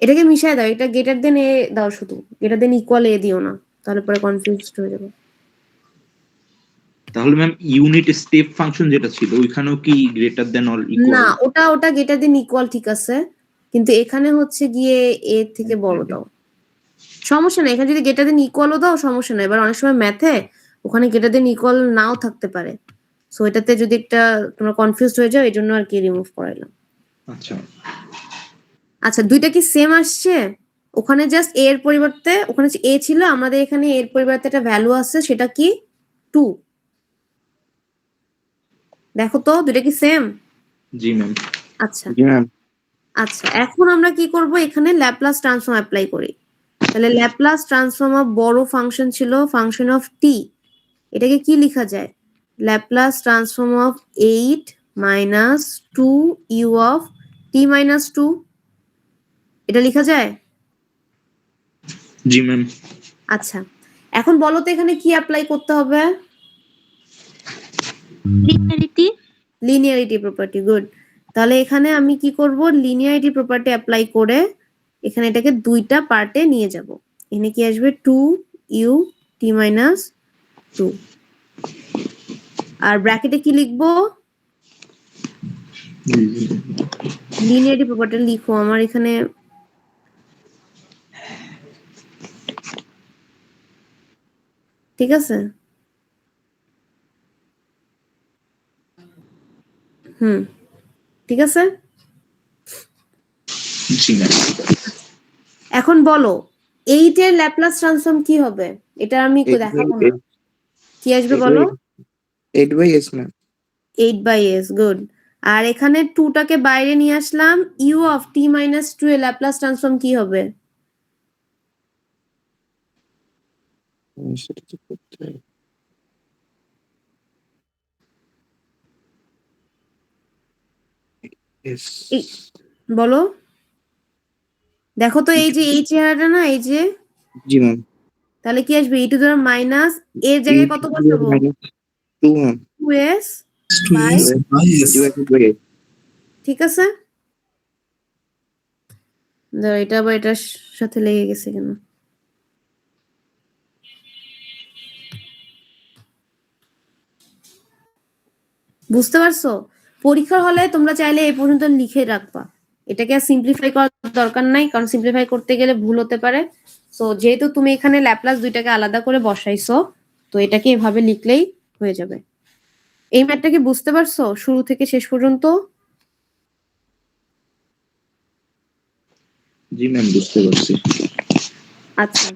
এটাকে মিশাই দাও, এটা গ্রেটার দেন এ দাও, শুধু গ্রেটার দেন ইকুয়াল এ দিও না, তাহলে পরে কনফিউজড হয়ে যাবে। তাহলে ম্যাম ইউনিট স্টেপ ফাংশন যেটা ছিল ওইখানেও কি গ্রেটার দেন অর না, ইকুয়াল? ওটা গ্রেটার দেন ইকুয়াল ঠিক আছে, কিন্তু এখানে হচ্ছে গিয়ে এ থেকে বড় দাও, সমস্যা নাই। এখানে যদি গ্রেটার দেন ইকুয়ালও দাও সমস্যা নাই, এবার অনেক সময় ম্যাথে ওখানে গ্রেটার দেন ইকুয়াল নাও থাকতে পারে, সো এটাতে যদি একটা তোমরা কনফিউজড হয়ে যাও এই জন্য আর কি রিমুভ করাইলাম। আচ্ছা। আচ্ছা, দুইটা কি সেম আসছে? ওখানে জাস্ট এর পরিবর্তে, ওখানে এ ছিল, আমাদের এখানে এর পরিবর্তে একটা ভ্যালু আছে, সেটা কি? 2। দেখো তো দুটো কি সেম? জি ম্যাম। আচ্ছা জি ম্যাম। আচ্ছা, এখন আমরা কি করব, এখানে ল্যাপ্লাস ট্রান্সফর্ম অ্যাপ্লাই করি। তাহলে ল্যাপ্লাস ট্রান্সফর্ম অফ বড় ফাংশন ছিল ফাংশন অফ টি, এটাকে কি লেখা যায়? Laplace transform of 8 minus 2 u of t minus 2, এটা লেখা যায়? জি ম্যাম। আচ্ছা, এখন বলো তো এখানে কি অ্যাপ্লাই করতে হবে? লিনিয়ারিটি। Linearity property, good. তাহলে এখানে আমি কি করব, লিনিয়ারিটি প্রপার্টি অ্যাপ্লাই করে এখানে এটাকে দুইটা পার্টে নিয়ে যাব। এখানে কি আসবে 2 ইউ টি মাইনাস 2, আর ব্র্যাকেটে কি লিখবো? লিনিয়ারিটি প্রপার্টি লিখো, আমার এখানে ঠিক আছে। ঠিক আছে। জি ম্যাম। এখন বলো 8 এর ল্যাপ্লাস ট্রান্সফর্ম কি হবে? এটা আমি একটু দেখাবো না, কি আসবে বলো? 8/s ma'am. 8/s, good. আর এখানে 2 টাকে বাইরে নিয়ে আসলাম, ইউ অফ টি মাইনাস 2 এর ল্যাপ্লাস ট্রান্সফর্ম কি হবে? সেটা তো করতে হবে। Yes. বলো, দেখো তো এই যে এই চেহারাটা না, এই যে, জি ম্যাম। তাহলে কি আসবে? ই টু দ্য মাইনাস এর জায়গায় কত বসাবো? 2 ma'am. 2s by, 2s by s. ঠিক আছে। দাঁড়া, এটা আবার এটার সাথে লেগে গেছে কেন? বুঝতে পারছো? পরীক্ষার হলে তোমরা চাইলে এই পর্যন্ত লিখে রাখবা, এটাকে আর সিম্পলিফাই করার দরকার নাই, কারণ সিম্পলিফাই করতে গেলে ভুল হতে পারে। তো যেহেতু তুমি এখানে ল্যাপ্লাস দুইটাকে আলাদা করে বসাইছো, তো এটাকে এভাবে লিখলেই হয়ে যাবে। এই ম্যাথটা কি বুঝতে পারছো শুরু থেকে শেষ পর্যন্ত? জি ম্যাম, বুঝতে পারছি। আচ্ছা,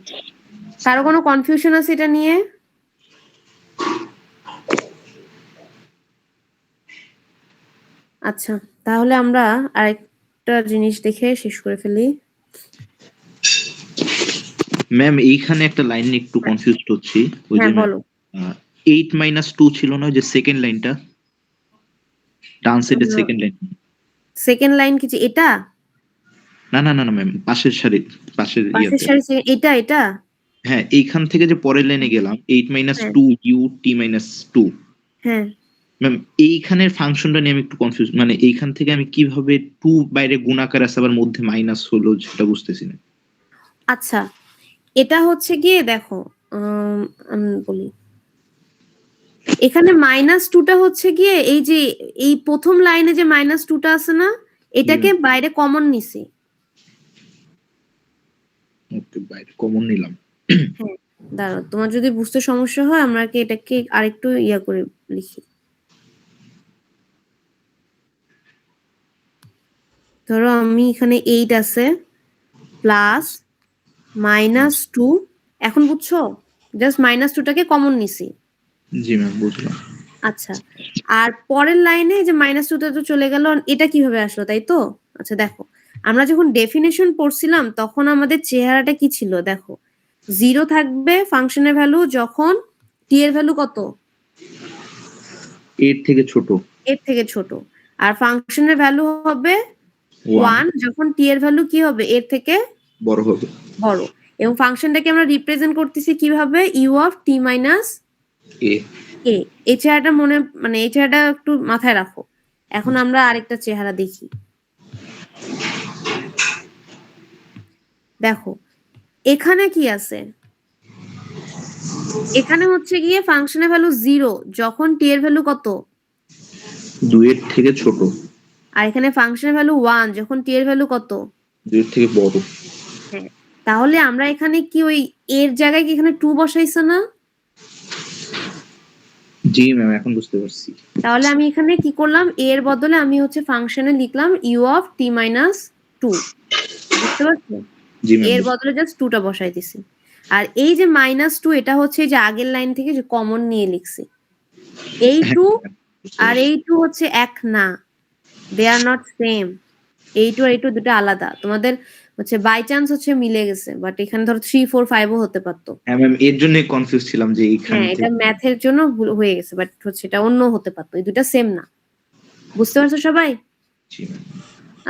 কারো কোনো কনফিউশন আছে এটা নিয়ে? আচ্ছা, তাহলে আমরা আরেকটা জিনিস দেখে শেষ করে ফেলি। ম্যাম এইখানে একটা লাইন নিয়ে একটু কনফিউজড হচ্ছি। ওই যে হ্যাঁ বলো। 8 মাইনাস 2 ছিল না, ওই যে সেকেন্ড লাইনটা, ডান সাইডের সেকেন্ড লাইন। সেকেন্ড লাইন কি এটা? না না না না ম্যাম, পাশের সারি, পাশের পাশের ইয়াতে। সারি এটা এটা? হ্যাঁ, এইখান থেকে যে পরের লাইনে গেলাম, 8 মাইনাস হ্যাঁ। 2 ইউ টি মাইনাস 2। হ্যাঁ, ম্যাম এইখানের ফাংশনটা নিয়ে আমি একটু কনফিউজ, মানে এইখান থেকে আমি কিভাবে 2 বাইরে গুণাকার আছে আবার মধ্যে মাইনাস হলো, সেটা বুঝতেছি না। আচ্ছা, এটা হচ্ছে গিয়ে দেখো, আমি বলি, এখানে মাইনাস 2টা হচ্ছে গিয়ে এই যে এই প্রথম লাইনে যে মাইনাস 2টা আছে না, এটাকে বাইরে কমন নিছি। ওকে, বাইরে কমন নিলাম। হ্যাঁ, দাঁড়াও, তোমার যদি বুঝতে সমস্যা হয় আমরা কি এটাকে আরেকটু ইয়া করে লিখি। ধরো আমি এখানে 8 আছে প্লাস মাইনাস 2, এখন বুঝছো? জাস্ট মাইনাস 2টাকে কমন নিছি। জি ম্যাম, বুঝলাম। আচ্ছা, আর পরের লাইনে যে মাইনাস 2টা তো চলে গেল, এটা কিভাবে আসলো, তাই তো? আচ্ছা দেখো, আমরা যখন ডেফিনেশন পড়ছিলাম তখন আমাদের চেহারাটা কি ছিল দেখো, 0 থাকবে ফাংশনের ভ্যালু যখন টি এর ভ্যালু কত? 8 থেকে ছোট। 8 থেকে ছোট। আর ফাংশনের ভ্যালু হবে 1 যখন টি এর ভ্যালু কি হবে? 8 থেকে বড় হবে। বড়। এবং ফাংশনটাকে আমরা রিপ্রেজেন্ট করতেছি কিভাবে? ইউ অফ টি মাইনাস এ। এ। এই চেহারাটা মানে এই চেহারাটা একটু মাথায় রাখো। এখন আমরা আরেকটা চেহারা দেখি। দেখো এখানে কি আছে? এখানে হচ্ছে গিয়ে ফাংশনের ভ্যালু 0 যখন টি এর ভ্যালু কত? 2 এর থেকে ছোট। আর এখানে ফাংশনের ভ্যালু 1 যখন টি এর ভ্যালু কত? 2 এর থেকে বড়। হ্যাঁ, তাহলে আমরা এখানে কি ওই এর জায়গায় কি এখানে 2 বসাইছো না? জি ম্যাম, এখন বুঝতে পারছি। তাহলে আমি এখানে কি করলাম, এর বদলে আমি হচ্ছে ফাংশনে লিখলাম ইউ অফ টি মাইনাস 2। বুঝতে পারছো? জি ম্যাম। এর বদলে জাস্ট 2টা বসাই দিছি। আর এই যে -2 এটা হচ্ছে যে আগের লাইন থেকে যে কমন নিয়ে লিখছি। এই 2 আর এই 2 হচ্ছে এক না, দে আর নট সেম। এই 2 আর এই 2 দুটো আলাদা। তোমাদের হচ্ছে বাই চান্স হচ্ছে মিলে গেছে, বাট এখানে ধরো 3 4 5 ও হতে পারতো। হ্যাঁ ম্যাম, এর জন্য কনফিউজ ছিলাম যে এইখান হ্যাঁ, এটা থেকে। ম্যাথের জন্য ভুল হয়ে গেছে, বাট হচ্ছে এটা অন্য হতে পারতো। এই দুটো সেম না। বুঝতে পারছো সবাই? জি ম্যাম।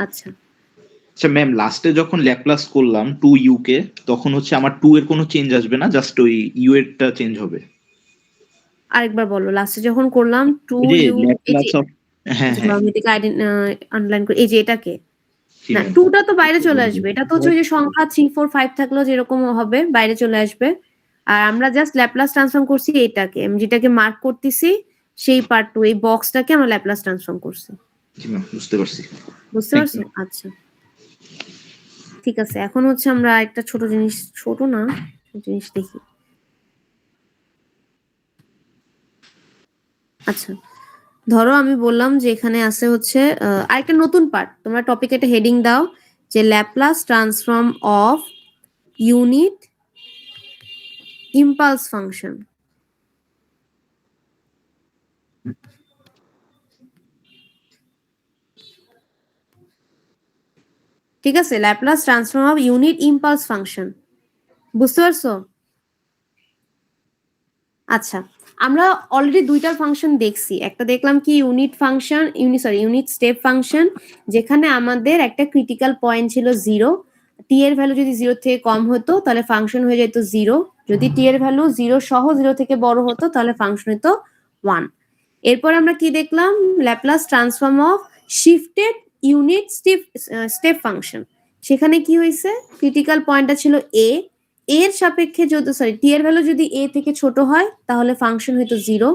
আচ্ছা, আচ্ছা ম্যাম, লাস্টে যখন ল্যাপ্লাস করলাম 2u কে, তখন হচ্ছে আমার 2 এর কোনো চেঞ্জ আসবে না, জাস্ট ওই u এরটা চেঞ্জ হবে। আরেকবার বলো। লাস্টে যখন করলাম ওই যে 2u, এই ল্যাপ্লাস যে অফ, হ্যাঁ হ্যাঁ, জ্যামিতিক আন্ডারলাইন করে এই যে এটাকে, জি না ম্যাম। 2টা তো বাইরে চলে আসবে। এটা তো হচ্ছে ওই যে সংখ্যা 3 4 5 থাকলেও যেরকম হবে বাইরে চলে আসবে। আর আমরা জাস্ট ল্যাপ্লাস ট্রান্সফর্ম করছি এটাকে, আমি যেটাকে মার্ক করতেছি সেই পার্ট 2, এই বক্সটাকে আমরা ল্যাপ্লাস ট্রান্সফর্ম করছি। জি ম্যাম, বুঝতে পারছি। বুঝতে Thank পারছো? you. আচ্ছা, ঠিক আছে। এখন হচ্ছে আমরা একটা ছোট জিনিস, ছোট না জিনিস দেখি। আচ্ছা, ধরো আমি বললাম যে এখানে আছে হচ্ছে আরেকটা নতুন পার্ট। তোমরা টপিকে একটা হেডিং দাও যে Laplace transform of unit impulse function. ঠিক আছে, Laplace transform of unit impulse function. বুঝতে পারছো? আচ্ছা, আমরা অলরেডি দুইটার ফাংশন দেখছি। একটা দেখলাম কি unit function, unit step function, যেখানে আমাদের একটা ক্রিটিক্যাল পয়েন্ট ছিল 0। টি এর ভ্যালু যদি 0 থেকে কম হতো তাহলে ফাংশন হয়ে যেত 0। যদি টি এর ভ্যালু 0 সহ 0 থেকে বড় হতো তাহলে ফাংশন হতো 1। এরপর আমরা কি দেখলাম? Laplace transform of shifted unit step function. সেখানে কি হয়েছে? ক্রিটিক্যাল পয়েন্টটা ছিল এ, এর সাপেক্ষে যদি টি এর ভ্যালু যদি এ থেকে ছোট হয় তাহলে ফাংশন হতো 0,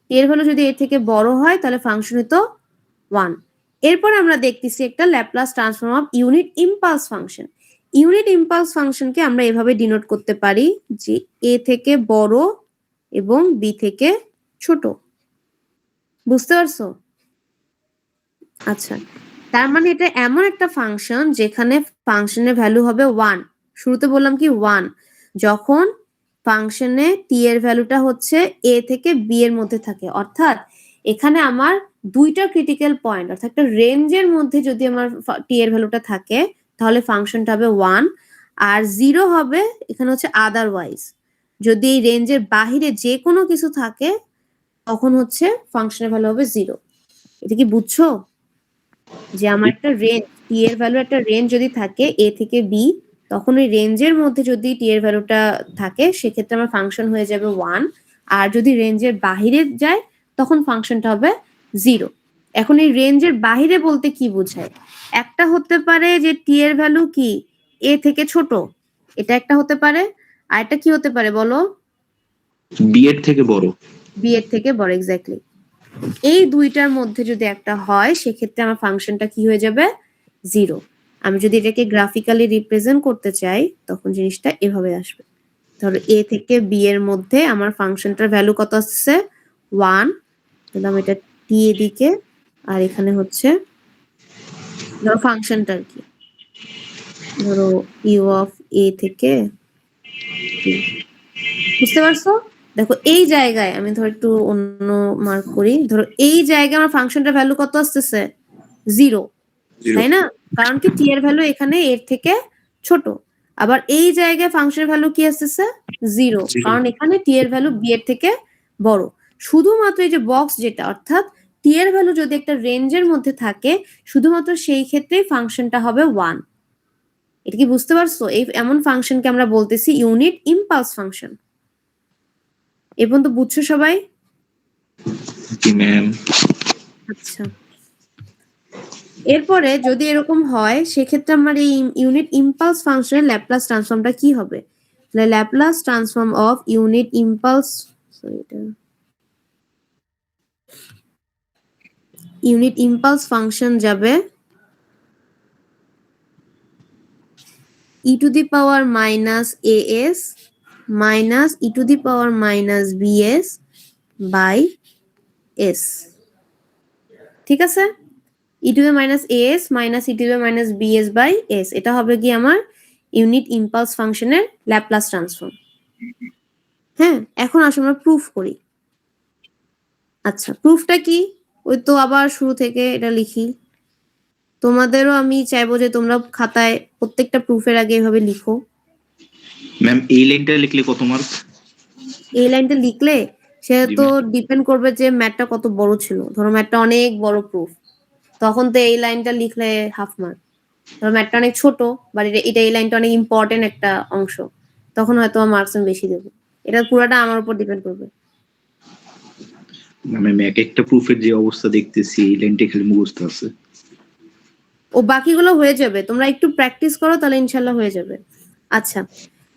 টি এর ভ্যালু যদি এ থেকে বড় হয় তাহলে ফাংশন হতো 1। এরপর আমরা দেখতেছি একটা Laplace transform of unit impulse function. Unit impulse ফাংশনকে আমরা এভাবে ডিনোট করতে পারি যে এ থেকে বড় এবং বি থেকে ছোট। বুঝতে পারছো? আচ্ছা, তার মানে এটা এমন একটা ফাংশন যেখানে ফাংশনের ভ্যালু হবে 1। শুরুতে বললাম কি 1, যখন ফাংশনে টি এর ভ্যালুটা হচ্ছে এ থেকে বি এর মধ্যে থাকে। অর্থাৎ এখানে আমার দুইটা ক্রিটিক্যাল পয়েন্ট, অর্থাৎ একটা রেঞ্জের মধ্যে যদি আমার টি এর ভ্যালুটা থাকে তাহলে ফাংশনটা হবে 1, আর 0 হবে এখানে হচ্ছে আদারওয়াইজ। যদি এই রেঞ্জের বাহিরে যে কোনো কিছু থাকে তখন হচ্ছে ফাংশনের ভ্যালু হবে 0। এটা কি বুঝছো? যে আমার একটা রেঞ্জ, টি এর ভ্যালু একটা রেঞ্জ যদি থাকে এ থেকে বি, তখন ওই রেঞ্জের মধ্যে যদি টি এর ভ্যালুটা থাকে সেক্ষেত্রে আমার ফাংশন হয়ে যাবে 1, আর যদি রেঞ্জের বাহিরে যায় তখন ফাংশনটা হবে 0। এখন এই রেঞ্জের বাহিরে বলতে কি বোঝায়? একটা হতে পারে যে টি এর ভ্যালু কি এ থেকে ছোট, এটা একটা হতে পারে। আর একটা কি হতে পারে বলো? বি এর থেকে বড়। বি এর থেকে বড়, এক্স্যাক্টলি। এই দুইটার মধ্যে যদি একটা হয় সেক্ষেত্রে আমার ফাংশনটা কি হয়ে যাবে? 0। আমি যদি এটাকে গ্রাফিক্যালি রিপ্রেজেন্ট করতে চাই তখন জিনিসটা এভাবে আসবে। ধরো এ থেকে বি এর মধ্যে আমার ফাংশনটার ভ্যালু কত আসছে? 1। দিলাম এটা টি এদিকে, আর এখানে হচ্ছে ধরো ফাংশনটা আর কি, ধরো ইউ অফ এ থেকে বি। বুঝতে পারছো? দেখো এই জায়গায় আমি ধর একটু অন্য মার্ক করি। ধরো এই জায়গায় আমার ফাংশনটার ভ্যালু কত আসতেছে? 0, তাই না? কারণ কি টি এর ভ্যালু এখানে এর থেকে ছোট। আবার এই জায়গায় ফাংশনের ভ্যালু কি আসতেছে? 0, কারণ এখানে টি এর ভ্যালু বি এর থেকে বড়। শুধুমাত্র এই যে বক্স যেটা, অর্থাৎ টি এর ভ্যালু যদি একটা রেঞ্জের মধ্যে থাকে শুধুমাত্র সেই ক্ষেত্রেই ফাংশনটা হবে 1। এটা কি বুঝতে পারছো? এই এমন ফাংশনকে আমরা বলতেছি ইউনিট ইম্পালস ফাংশন। এ পর্যন্ত বুঝছো সবাই? জি ম্যাম। আচ্ছা, এরপরে যদি এরকম হয় সেক্ষেত্রে আমার এই ইউনিট ইম্পালস ফাংশনের ল্যাপ্লাস ট্রান্সফর্মটা কি হবে? Laplace transform of unit impulse, unit impulse function যাবে e to the power minus as minus e to the power minus bs by s। ঠিক আছে? E to the minus as minus e to the minus bs by s, এটা হবে কি আমার unit impulse ফাংশনের Laplace transform. হ্যাঁ, এখন আসো আমরা প্রুফ করি। আচ্ছা, প্রুফটা কি? ওই তো আবার শুরু থেকে এটা লিখি। তোমাদেরও আমি চাইবো যে তোমরা খাতায় প্রত্যেকটা প্রুফের আগে এভাবে লিখো। ম্যাম এই লাইনটা লিখলে কত মার্ক? এই লাইনটা লিখলে সে জি তো ম্যাম। ডিপেন্ড করবে যে ম্যাথটা কত বড় ছিল। ধরো ম্যাথটা অনেক বড় প্রুফ, তখন তো এই লাইনটা লিখলে হাফ মার্ক। ধরো ম্যাথটা অনেক ছোট, বাট এটা এই লাইনটা অনেক ইম্পর্টেন্ট একটা অংশ, তখন হয়তো মার্কস আমি বেশি দেবো। এটা পুরাটা আমার উপর ডিপেন্ড করবে। ম্যাম এক একটা প্রুফের যে অবস্থা দেখতেছি এই লাইনটা খালি মুখস্থ আছে। ও বাকিগুলো হয়ে যাবে, তোমরা একটু প্র্যাকটিস করো তাহলে ইনশাল্লাহ হয়ে যাবে। আচ্ছা,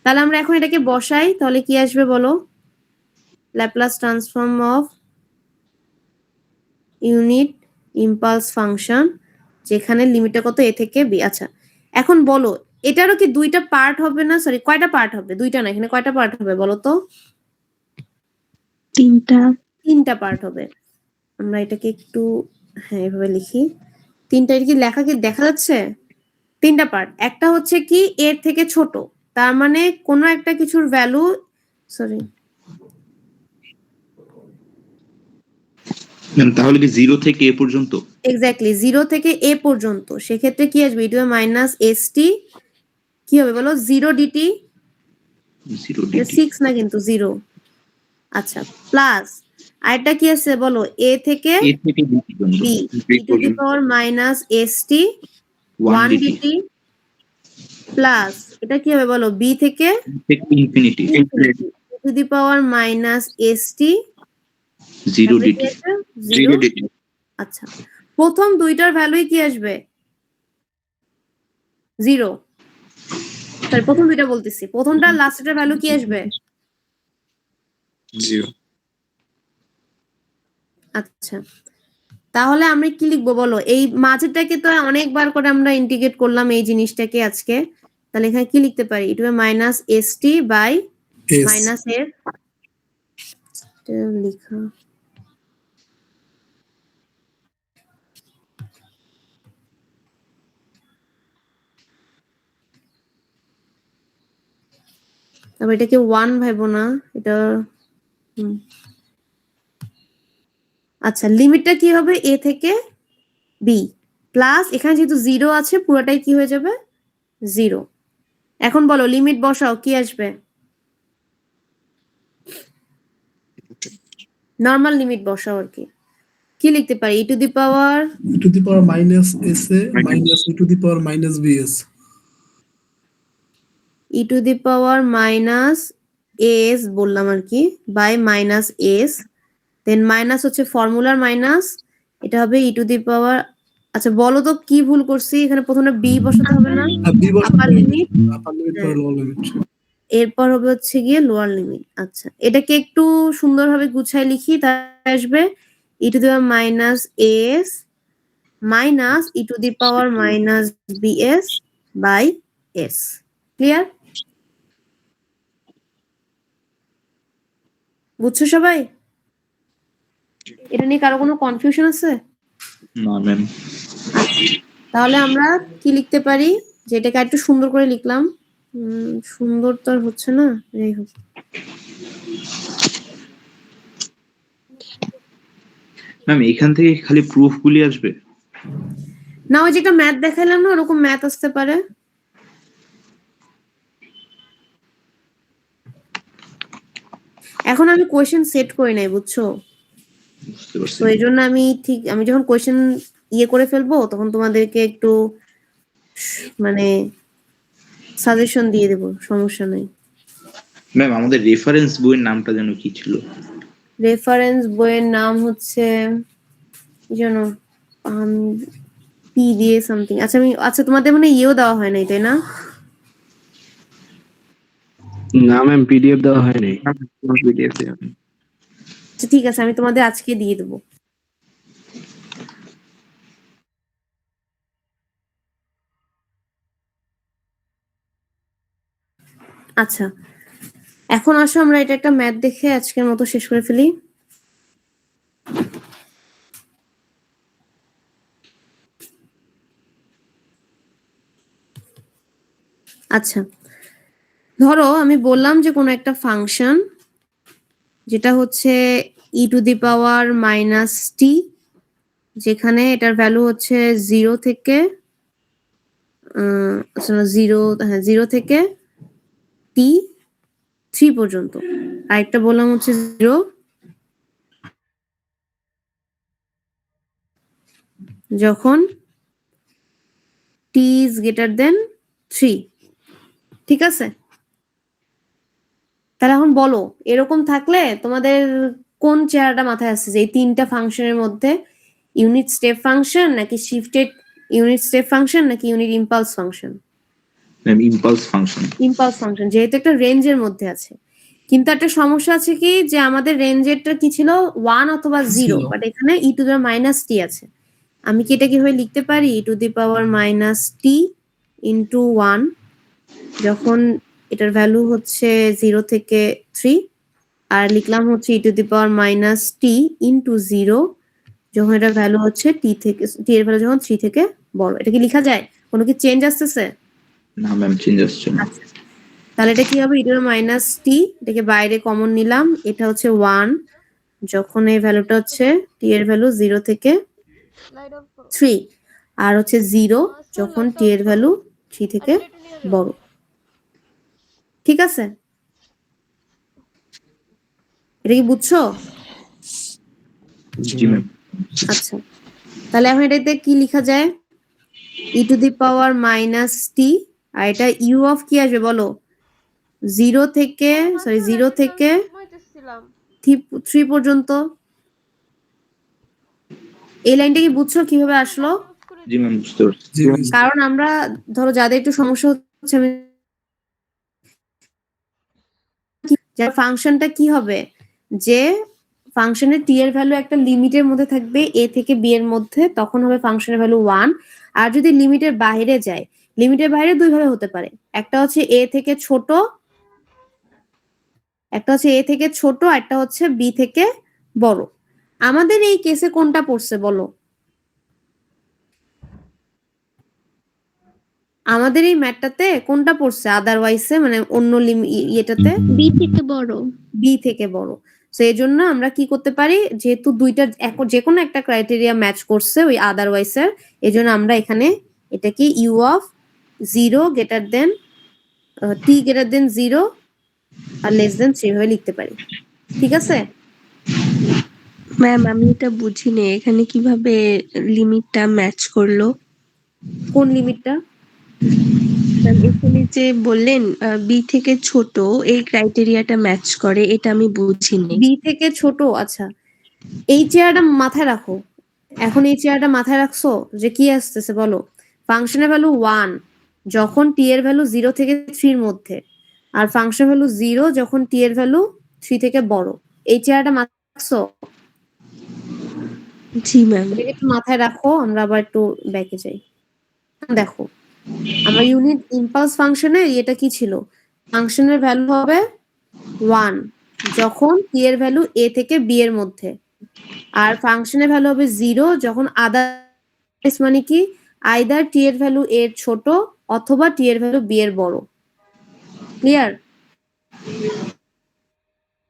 তাহলে আমরা এখন এটাকে বসাই, তাহলে কি আসবে বলো? Laplace transform of unit impulse function, যেখানে লিমিটটা কত a থেকে b। আচ্ছা, এখন বলো এটারও কি দুইটা পার্ট হবে না? সরি, কয়টা পার্ট হবে? দুইটা না, এখানে কয়টা পার্ট হবে বলো তো? 3টা। 3টা পার্ট হবে। আমরা এটাকে একটু হ্যাঁ এভাবে লিখি। 3টা, এটা কি লেখা কি দেখা যাচ্ছে? 3টা পার্ট। একটা হচ্ছে কি এর থেকে ছোট, তার মানে কোনো একটা কিছুর ভ্যালু, সরি ম্যাম তাহলে কি 0 থেকে এ পর্যন্ত? এক্স্যাক্টলি 0 থেকে a পর্যন্ত, সেক্ষেত্রে কি আসবে? e মাইনাস st কি হবে বলো? 0 dt, 0 এটা ডিটি 6 না কিন্তু 0। আচ্ছা, প্লাস আরেকটা কি আছে বলো? a থেকে এ থেকে বি পর্যন্ত b e to the power minus st 1 1 dt dt plus এটা কি হবে বলো? b থেকে থেকে infinity infinity e to the power minus st 0 তারপরে কি ডিটি আছে? 0 আচ্ছা, প্রথম দুইটার ভ্যালুই কি আসবে? 0। সরি, প্রথম দুইটা বলতেছি, প্রথমটা লাস্টের ভ্যালু কি আসবে? 0। আচ্ছা, তাহলে আমরা কি লিখবো বলো? এই মাঝেরটাকে তো অনেকবার করে আমরা ইন্টিগ্রেট করলাম এই জিনিসটাকে আজকে, তাহলে এখানে কি লিখতে পারি? e to the minus st by S. Minus এর লেখা তারপর এটাকে 1 ভাইবো না, এটা আচ্ছা, লিমিটটা কি হবে? a থেকে b প্লাস এখানে যেহেতু 0 আছে পুরোটাই কি হয়ে যাবে? 0। এখন বলো লিমিট বসাও, কি আসবে? নর্মাল লিমিট বসাও আর কি। কি লিখতে পারি? e to the power E to the power minus SA minus E to the power minus BS. e to the power minus s বললাম আর কি, by minus s, then minus হচ্ছে ফর্মুলার মাইনাস, এটা হবে e টু দি পাওয়ার। আচ্ছা বলো তো কি ভুল করছি? এখানে প্রথমে b বসাতে হবে না? B বসাতে আপার হবে। লিমিট, Upper limit পরে lower limit. এরপর হবে হচ্ছে গিয়ে লোয়ার লিমিট। আচ্ছা, এটাকে একটু সুন্দরভাবে গুছাই লিখি, তাই আসবে e to the power minus s minus e to the power minus bs by s। Clear? বুঝছো সবাই? এটা নিয়ে কারো কোনো কনফিউশন আছে? না ম্যাম। তাহলে আমরা কি লিখতে পারি? যেটাকে একটু সুন্দর করে লিখলাম, সুন্দর তো আর হচ্ছে না, যাই হোক। ম্যাম এখান থেকে খালি প্রুফ গুলি আসবে? না, ওই যে একটা ম্যাথ দেখাইলাম না, ওরকম ম্যাথ আসতে পারে। এখন আমি কোয়েশ্চেন সেট করি নাই, বুঝছো? বুঝতে পারছি। তো এই জন্য আমি যখন কোয়েশ্চেন ইয়ে করে ফেলবো তখন তোমাদেরকে একটু মানে সাজেশন দিয়ে দেবো, সমস্যা নাই। ম্যাম আমাদের রেফারেন্স বইয়ের নামটা যেন কি ছিল? রেফারেন্স বইয়ের নাম হচ্ছে কি যেন, পি দিয়ে সামথিং। আচ্ছা তোমাদের মানে ইয়েও দেওয়া হয় নাই তাই না? না ম্যাম, পিডিএফ দেওয়া হয়নি। আচ্ছা ঠিক আছে, আমি তোমাদের আজকে দিয়ে দেবো। আচ্ছা, এখন আসো আমরা এটা একটা ম্যাথ দেখে আজকের মতো শেষ করে ফেলি। আচ্ছা, ধরো আমি বললাম যে কোনো একটা ফাংশন যেটা হচ্ছে e to the power minus টি, যেখানে এটার ভ্যালু হচ্ছে 0 থেকে 0 থেকে টি 3 পর্যন্ত। আরেকটা বললাম হচ্ছে 0 যখন টি ইজ গ্রেটার দেন 3। ঠিক আছে, তাহলে এখন বলো এরকম থাকলে তোমাদের কোন চেহারাটা মাথায় আসছে যে এই তিনটা ফাংশনের মধ্যে ইউনিট স্টেপ ফাংশন নাকি শিফটেড ইউনিট স্টেপ ফাংশন নাকি unit impulse function? Ma'am impulse function. Impulse function, যেহেতু একটা রেঞ্জের মধ্যে আছে। কিন্তু একটা সমস্যা আছে কি, যে আমাদের রেঞ্জেরটা কি ছিল 1 অথবা 0, বাট এখানে ই টু দি পাওয়ার মাইনাস টি আছে। আমি কি এটা কিভাবে লিখতে পারি? E to the power minus t into 1 যখন এটার ভ্যালু হচ্ছে 0 থেকে 3, আর লিখলাম হচ্ছে e to the power minus t into 0 যখন এটার ভ্যালু হচ্ছে টি এর ভ্যালু যখন 3 থেকে বড়। এটা কি লেখা যায়? কোনো কি চেঞ্জ আসতেছে? না ম্যাম চেঞ্জ আসছে না। আচ্ছা, তাহলে এটা কি হবে? ই টু দি মাইনাস টি, এটাকে বাইরে কমন নিলাম, এটা হচ্ছে 1 যখন এই ভ্যালুটা হচ্ছে টি এর ভ্যালু 0 থেকে 3, আর হচ্ছে 0 যখন টি এর ভ্যালু 3 থেকে বড়। ঠিক আছে, এটা কি বুঝছো? জি ম্যাম। আচ্ছা, তাহলে এখন এটাতে কি লেখা যায়? ই টু দি পাওয়ার মাইনাস টি, আর এটা ইউ অফ কি আসবে বলো? 0 থেকে 3 পর্যন্ত। এই লাইনটা কি বুঝছো কিভাবে আসলো? জি ম্যাম বুঝতে পারছি। জি মিস। কারণ আমরা ধরো যাদের একটু সমস্যা হচ্ছে, আমি যার ফাংশনটা কি হবে, যে ফাংশনের টি এর ভ্যালু একটা লিমিটের মধ্যে থাকবে এ থেকে বি এর মধ্যে, তখন হবে ফাংশনের ভ্যালু 1। আর যদি লিমিটের বাইরে যায়, লিমিটের বাইরে দুই ভাবে হতে পারে, একটা হচ্ছে এ থেকে ছোট, একটা হচ্ছে এ থেকে ছোট, আর একটা হচ্ছে বি থেকে বড়। আমাদের এই কেসে কোনটা পড়ছে বলো? আমাদের এই ম্যাটটাতে কোনটা পড়ছে? আদারওয়াইজে মানে অন্য ইয়েটাতে বি থেকে বড়। বি থেকে বড়। তো এই জন্য আমরা কি করতে পারি, যেহেতু দুইটা যে কোনো একটা ক্রাইটেরিয়া ম্যাচ করছে ওই আদারওয়াইজ এর, এই জন্য আমরা এখানে এটাকে u of 0 greater than t greater than 0 আর লেস দেন 3 ভাবে লিখতে পারি। ঠিক আছে ম্যাম আমি এটা বুঝিনি, এখানে কিভাবে লিমিটটা ম্যাচ করলো? কোন লিমিটটা? ম্যাম এখানে যে বললেন বি থেকে ছোট, এই ক্রাইটেরিয়াটা ম্যাচ করে, এটা আমি বুঝিনি। বি থেকে ছোট, আচ্ছা এই চেয়ারটা মাথায় রাখো। এখন এই চেয়ারটা মাথায় রাখছো যে কি আসতেছে বলো? ফাংশনের ভ্যালু 1 যখন টি এর ভ্যালু 0 থেকে 3 এর মধ্যে, আর ফাংশন ভ্যালু 0 যখন টি এর ভ্যালু 3 থেকে বড়। এই চেয়ারটা মাথায় রাখছো? জি ম্যাম। এটাকে একটু মাথায় রাখো, আমরা আবার একটু ব্যাকে যাই। দেখো আমার ইউনিট ইম্পালস ফাংশনে এটা কি ছিল? ফাংশনের ভ্যালু হবে 1 যখন টি এর ভ্যালু এ থেকে বি এর মধ্যে, আর ফাংশনের ভ্যালু হবে 0 যখন আদারওয়াইজ, মানে কি আইদার টি এর ভ্যালু এর ছোট অথবা টি এর ভ্যালু বি এর বড়। ক্লিয়ার?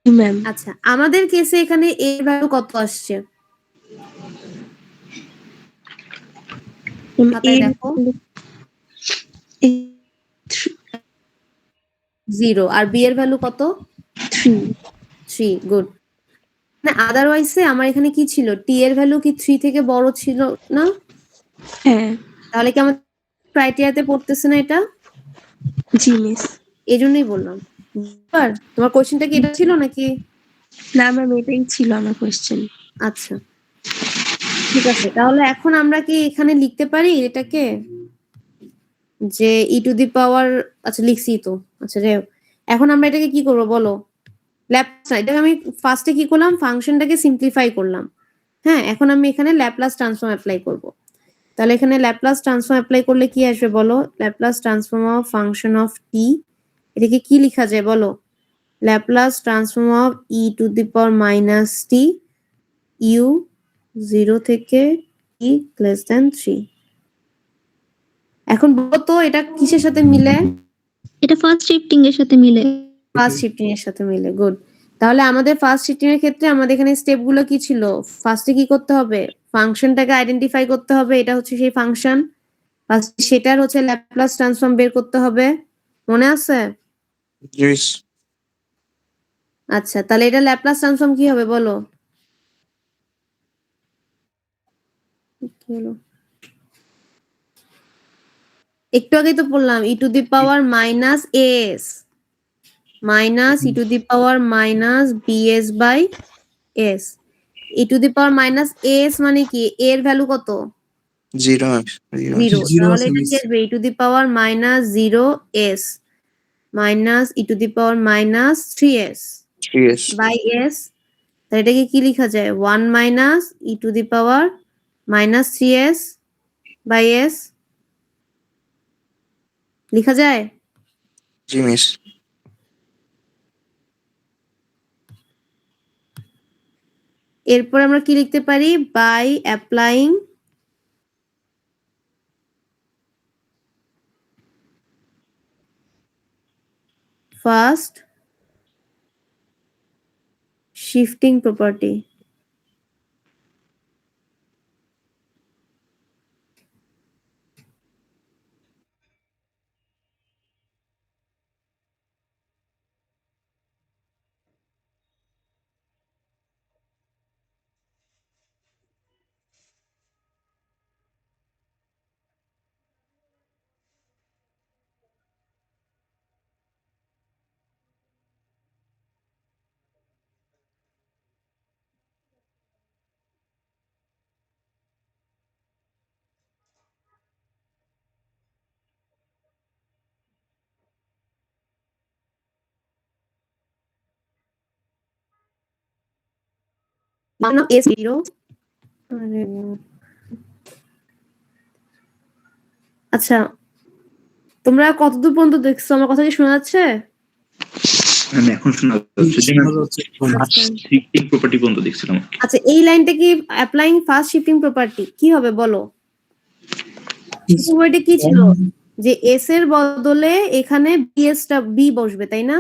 জি ম্যাম। আচ্ছা, আমাদের কেসে এখানে এর ভ্যালু কত আসছে? খাতায় দেখো 0, আর বি এর ভ্যালু কত? 3। গুড। না আদারওয়াইজে আমার এখানে কি ছিল? টি এর ভ্যালু কি 3 থেকে বড় ছিল না? হ্যাঁ। তাহলে কি আমার ক্রাইটেরিয়াতে পড়তেছে না এটা? জি মিস। এই জন্যই বললাম। আর তোমার কোশ্চেনটা কি এটা ছিল নাকি? না ম্যাম এটাই ছিল আমার কোশ্চেন। আচ্ছা ঠিক আছে, তাহলে এখন আমরা কি এখানে লিখতে পারি এটাকে যে ই টু দি পাওয়ার, আচ্ছা লিখছি তো, আচ্ছা যাই হোক। এখন আমরা এটাকে কি করবো বলো? এটাকে আমি ফার্স্টে কি করলাম, ফাংশনটাকে সিম্পলিফাই করলাম। হ্যাঁ, এখন আমি এখানে ল্যাপ্লাস ট্রান্সফর্ম অ্যাপ্লাই করব। তাহলে এখানে ল্যাপ্লাস ট্রান্সফর্ম অ্যাপ্লাই করলে কি আসবে বলো? Laplace transform of function of t, এটাকে কি লেখা যায় বলো? Laplace transform of e to the power minus t u 0 থেকে টি লেস দেন 3। এখন বলো তো এটা কিসের সাথে মিলে? এটা ফার্স্ট শিফটিং এর সাথে মিলে। ফার্স্ট শিফটিং এর সাথে মিলে, গুড। তাহলে আমাদের ফার্স্ট শিফটিং এর ক্ষেত্রে আমাদের এখানে স্টেপ গুলো কি ছিল? ফার্স্টে কি করতে হবে? ফাংশনটাকে আইডেন্টিফাই করতে হবে, এটা হচ্ছে সেই ফাংশন। ফার্স্ট সেটার হচ্ছে ল্যাপ্লাস ট্রান্সফর্ম বের করতে হবে, মনে আছে? জি মিস। আচ্ছা, তাহলে এটা ল্যাপ্লাস ট্রান্সফর্ম কি হবে বলো? কি হলো? একটু আগেই তো বললাম e to the power minus s minus e to the power minus bs by s. E to the power minus s মানে কি? এর ভ্যালু কত? 0 জিরো। Zero তাহলে আছে এটা miss। কি আসবে? E to the power minus 0s minus e to the power minus 3s yes by s. তাহলে এটাকে কি লেখা যায়? 1 minus e to the power minus 3s by s লেখা যায়? জি মিস। এরপর আমরা কি লিখতে পারি? By applying first shifting property. মান অফ এস 0। আচ্ছা, তোমরা কতদূর পর্যন্ত দেখছো? আমার কথা কি শোনা যাচ্ছে? আমি এখন শোনা যাচ্ছে যে শোনা যাচ্ছে এখন। শিফটিং প্রপার্টি পর্যন্ত দেখছিলাম। আচ্ছা, এই লাইনটা কি অ্যাপ্লাইং ফার্স্ট শিফটিং প্রপার্টি কি হবে বলো? ওইটা কি ছিল? যে এস এর বদলে এখানে বিএসটা বি বসবে, তাই না?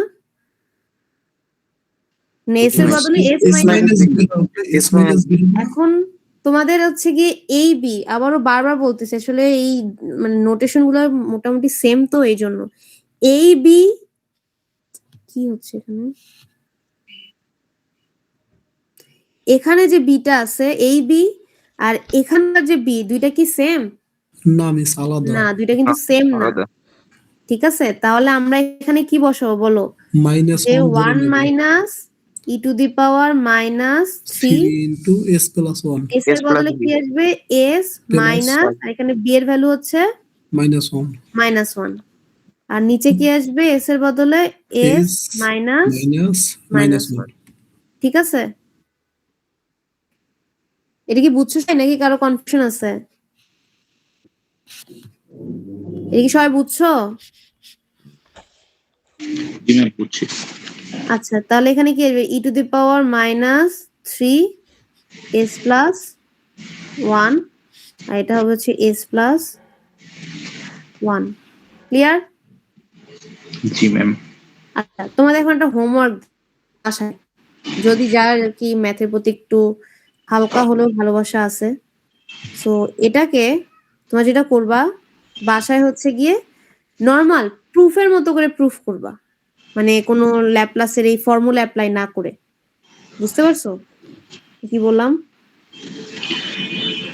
এস এর বদলে এস S minus B হবে, S minus B হবে। এখন তোমাদের হচ্ছে গিয়ে এই বি, আবারও বারবার বলতেছে, আসলে এই মানে নোটেশন গুলো মোটামুটি সেম, তো এই জন্য এই বি কি হচ্ছে এখানে? এখানে যে বিটা আছে এই বি আর এখানকার যে বি, দুইটা কি সেম? না মিস, আলাদা। না, দুইটা কিন্তু সেম না। ঠিক আছে, তাহলে আমরা এখানে কি বসাবো বলো? মাইনাস যে 1 1 minus e to the power minus 3 3 into S plus 1 S এর বদলে কি আসবে? এস মাইনাস, আর এখানে বি এর ভ্যালু হচ্ছে minus 1 -1, আর নিচে কি আসবে? এস এর বদলে এস S মাইনাস minus 1। 1 ঠিক আছে, এটা কি বুঝছো নাকি কারো কনফিউশন আছে? এটা কি সবাই বুঝছো? জি ম্যাম, বুঝছি। আচ্ছা, তাহলে এখানে কি আসবে? E to the power minus 3 s plus 1, আর এটা হবে হচ্ছে এস প্লাস 1। ক্লিয়ার? জি ম্যাম। আচ্ছা, তোমাদের এখন একটা হোমওয়ার্ক আসায়, যদি যার কি ম্যাথের প্রতি একটু হালকা হলেও ভালোবাসা আছে, সো এটাকে তোমরা যেটা করবা, বাসায় হচ্ছে গিয়ে নর্মাল প্রুফের মতো করে প্রুফ করবা, মানে কোনো ল্যাপ্লাসের এই ফর্মুলা অ্যাপ্লাই না করে। বুঝতে পারছো কি বললাম?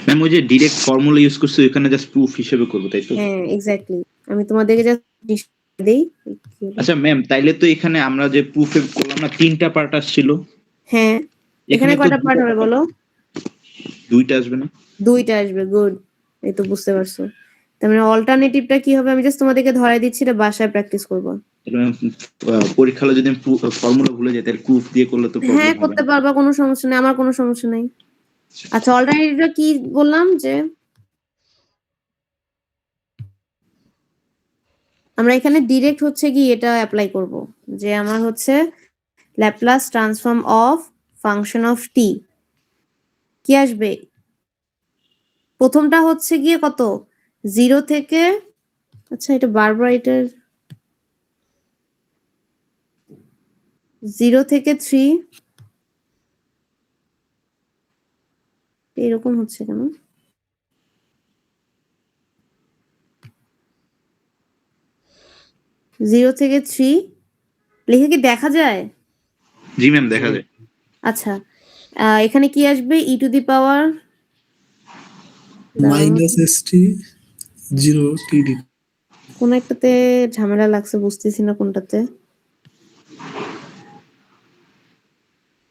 ম্যাম, ওই যে ডিরেক্ট ফর্মুলা ইউজ করছি ওখানে জাস্ট প্রুফ হিসেবে করবো, তাই তো? হ্যাঁ, এক্স্যাক্টলি। আমি তোমাদেরকে জাস্ট দেই। আচ্ছা ম্যাম, তাইলে তো এখানে আমরা যে প্রুফে করলাম না, 3টা পার্ট আসছিল। হ্যাঁ, এখানে তো কয়টা পার্ট হবে বলো? 2টা আসবে না? 2টা আসবে, গুড। এই তো বুঝতে পারছো। তার মানে অল্টারনেটিভটা কি হবে? আমি জাস্ট তোমাদেরকে ধরাই দিচ্ছি, এটা বাসায় প্র্যাকটিস করবা। পরীক্ষা হলে যদি ফর্মুলা ভুলে যাই তাহলে প্রুফ দিয়ে করলে তো হ্যাঁ, প্রবলেম হবে করতে না। পারবা, কোনো সমস্যা নেই, আমার কোনো সমস্যা নাই। আচ্ছা, অল্টারনেটিভটা কি বললাম? যে আমরা এখানে ডিরেক্ট হচ্ছে কি এটা অ্যাপ্লাই করব, যে আমার হচ্ছে Laplace transform of function of t কি আসবে? প্রথমটা হচ্ছে গিয়ে কত? 0 থেকে, আচ্ছা এটা বারবার এটার 0 থেকে 3 এরকম হচ্ছে কেন? জিরো থেকে 3 লিখে কি দেখা যায়? জি ম্যাম, দেখা যায়। আচ্ছা, এখানে কি আসবে? E to the power minus st 0 td. কোন একটাতে ঝামেলা লাগছে, বুঝতেছি না কোনটাতে।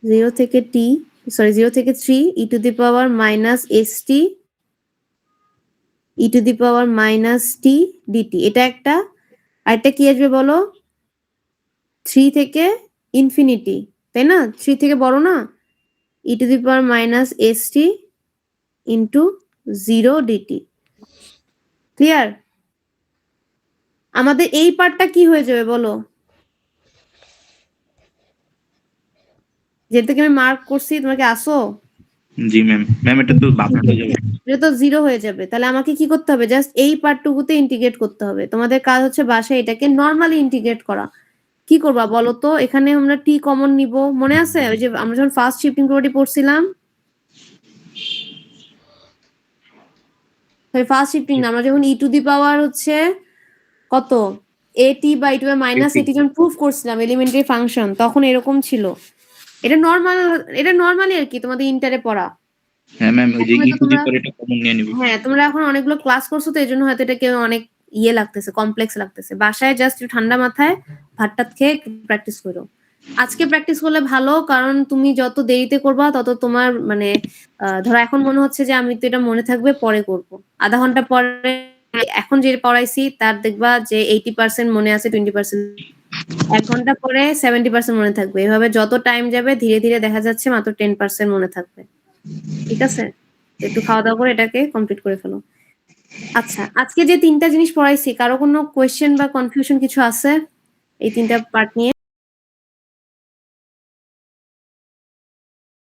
0 থেকে 3 e to the power minus s t e to the power minus t dt, এটা একটা। আরেকটা কি আসবে বলো? 3 থেকে ইনফিনিটি, তাই না? 3 থেকে বড় না? E to the power minus s t into 0 dt. Clear? আমাদের এই পার্টটা কি হয়ে যাবে বলো? যেটা থেকে আমি মার্ক করছি, তোমরা কি আসো? জি ম্যাম। ম্যাম এটা তো বাদ হয়ে যাবে। এটা তো 0 হয়ে যাবে। তাহলে আমাকে কি করতে হবে? জাস্ট এই পার্টটুকুতে ইন্টিগ্রেট করতে হবে। তোমাদের কাজ হচ্ছে বাসায় এটাকে নরমালি ইন্টিগ্রেট করা। কি করবা বলো তো? এখানে আমরা টি কমন নিব, মনে আছে? ওই যে আমরা যখন ফার্স্ট শিফটিং প্রপার্টি পড়ছিলাম, ফার্স্ট শিফটিং না, আমরা যখন ই টু দি পাওয়ার হচ্ছে কত এটি বাই টু মাইনাস এটি যখন প্রুফ করছিলাম এলিমেন্টারি ফাংশন, তখন এরকম ছিল। এটা নরমালি আর কি তোমাদের ইন্টারে পড়া। হ্যাঁ ম্যাম, ওই যে এখন ই টু দি তোমরা- পাওয়ার এটা কমন নিয়ে নিব। হ্যাঁ, তোমরা এখন অনেকগুলো ক্লাস করছো, তো এই জন্য হয়তো এটাকে অনেক লাগতেছে, কমপ্লেক্স লাগতেছে। বাসায় জাস্ট ঠান্ডা মাথায় ভাতটা খেয়ে প্র্যাকটিস করো। আজকে প্র্যাকটিস করলে ভালো, কারণ তুমি যত দেরিতে করবা তত তোমার মানে ধরো এখন মনে হচ্ছে যে আমি তো এটা মনে থাকবে, পরে করব, আধা ঘন্টা পরে এখন যে পড়াইছি তার দেখবা যে 80% মনে আছে, 20% 1 ঘন্টা পরে 70% মনে থাকবে। এভাবে যত টাইম যাবে ধীরে ধীরে দেখা যাচ্ছে মাত্র 10% মনে থাকবে। ঠিক আছে? একটু খাওয়া দাওয়া করে এটাকে কমপ্লিট করে ফেলো। আচ্ছা, আজকে যে 3টা জিনিস পড়াইছি, কারো কোনো কোয়েশ্চেন বা কনফিউশন কিছু আছে এই 3টা পার্ট নিয়ে?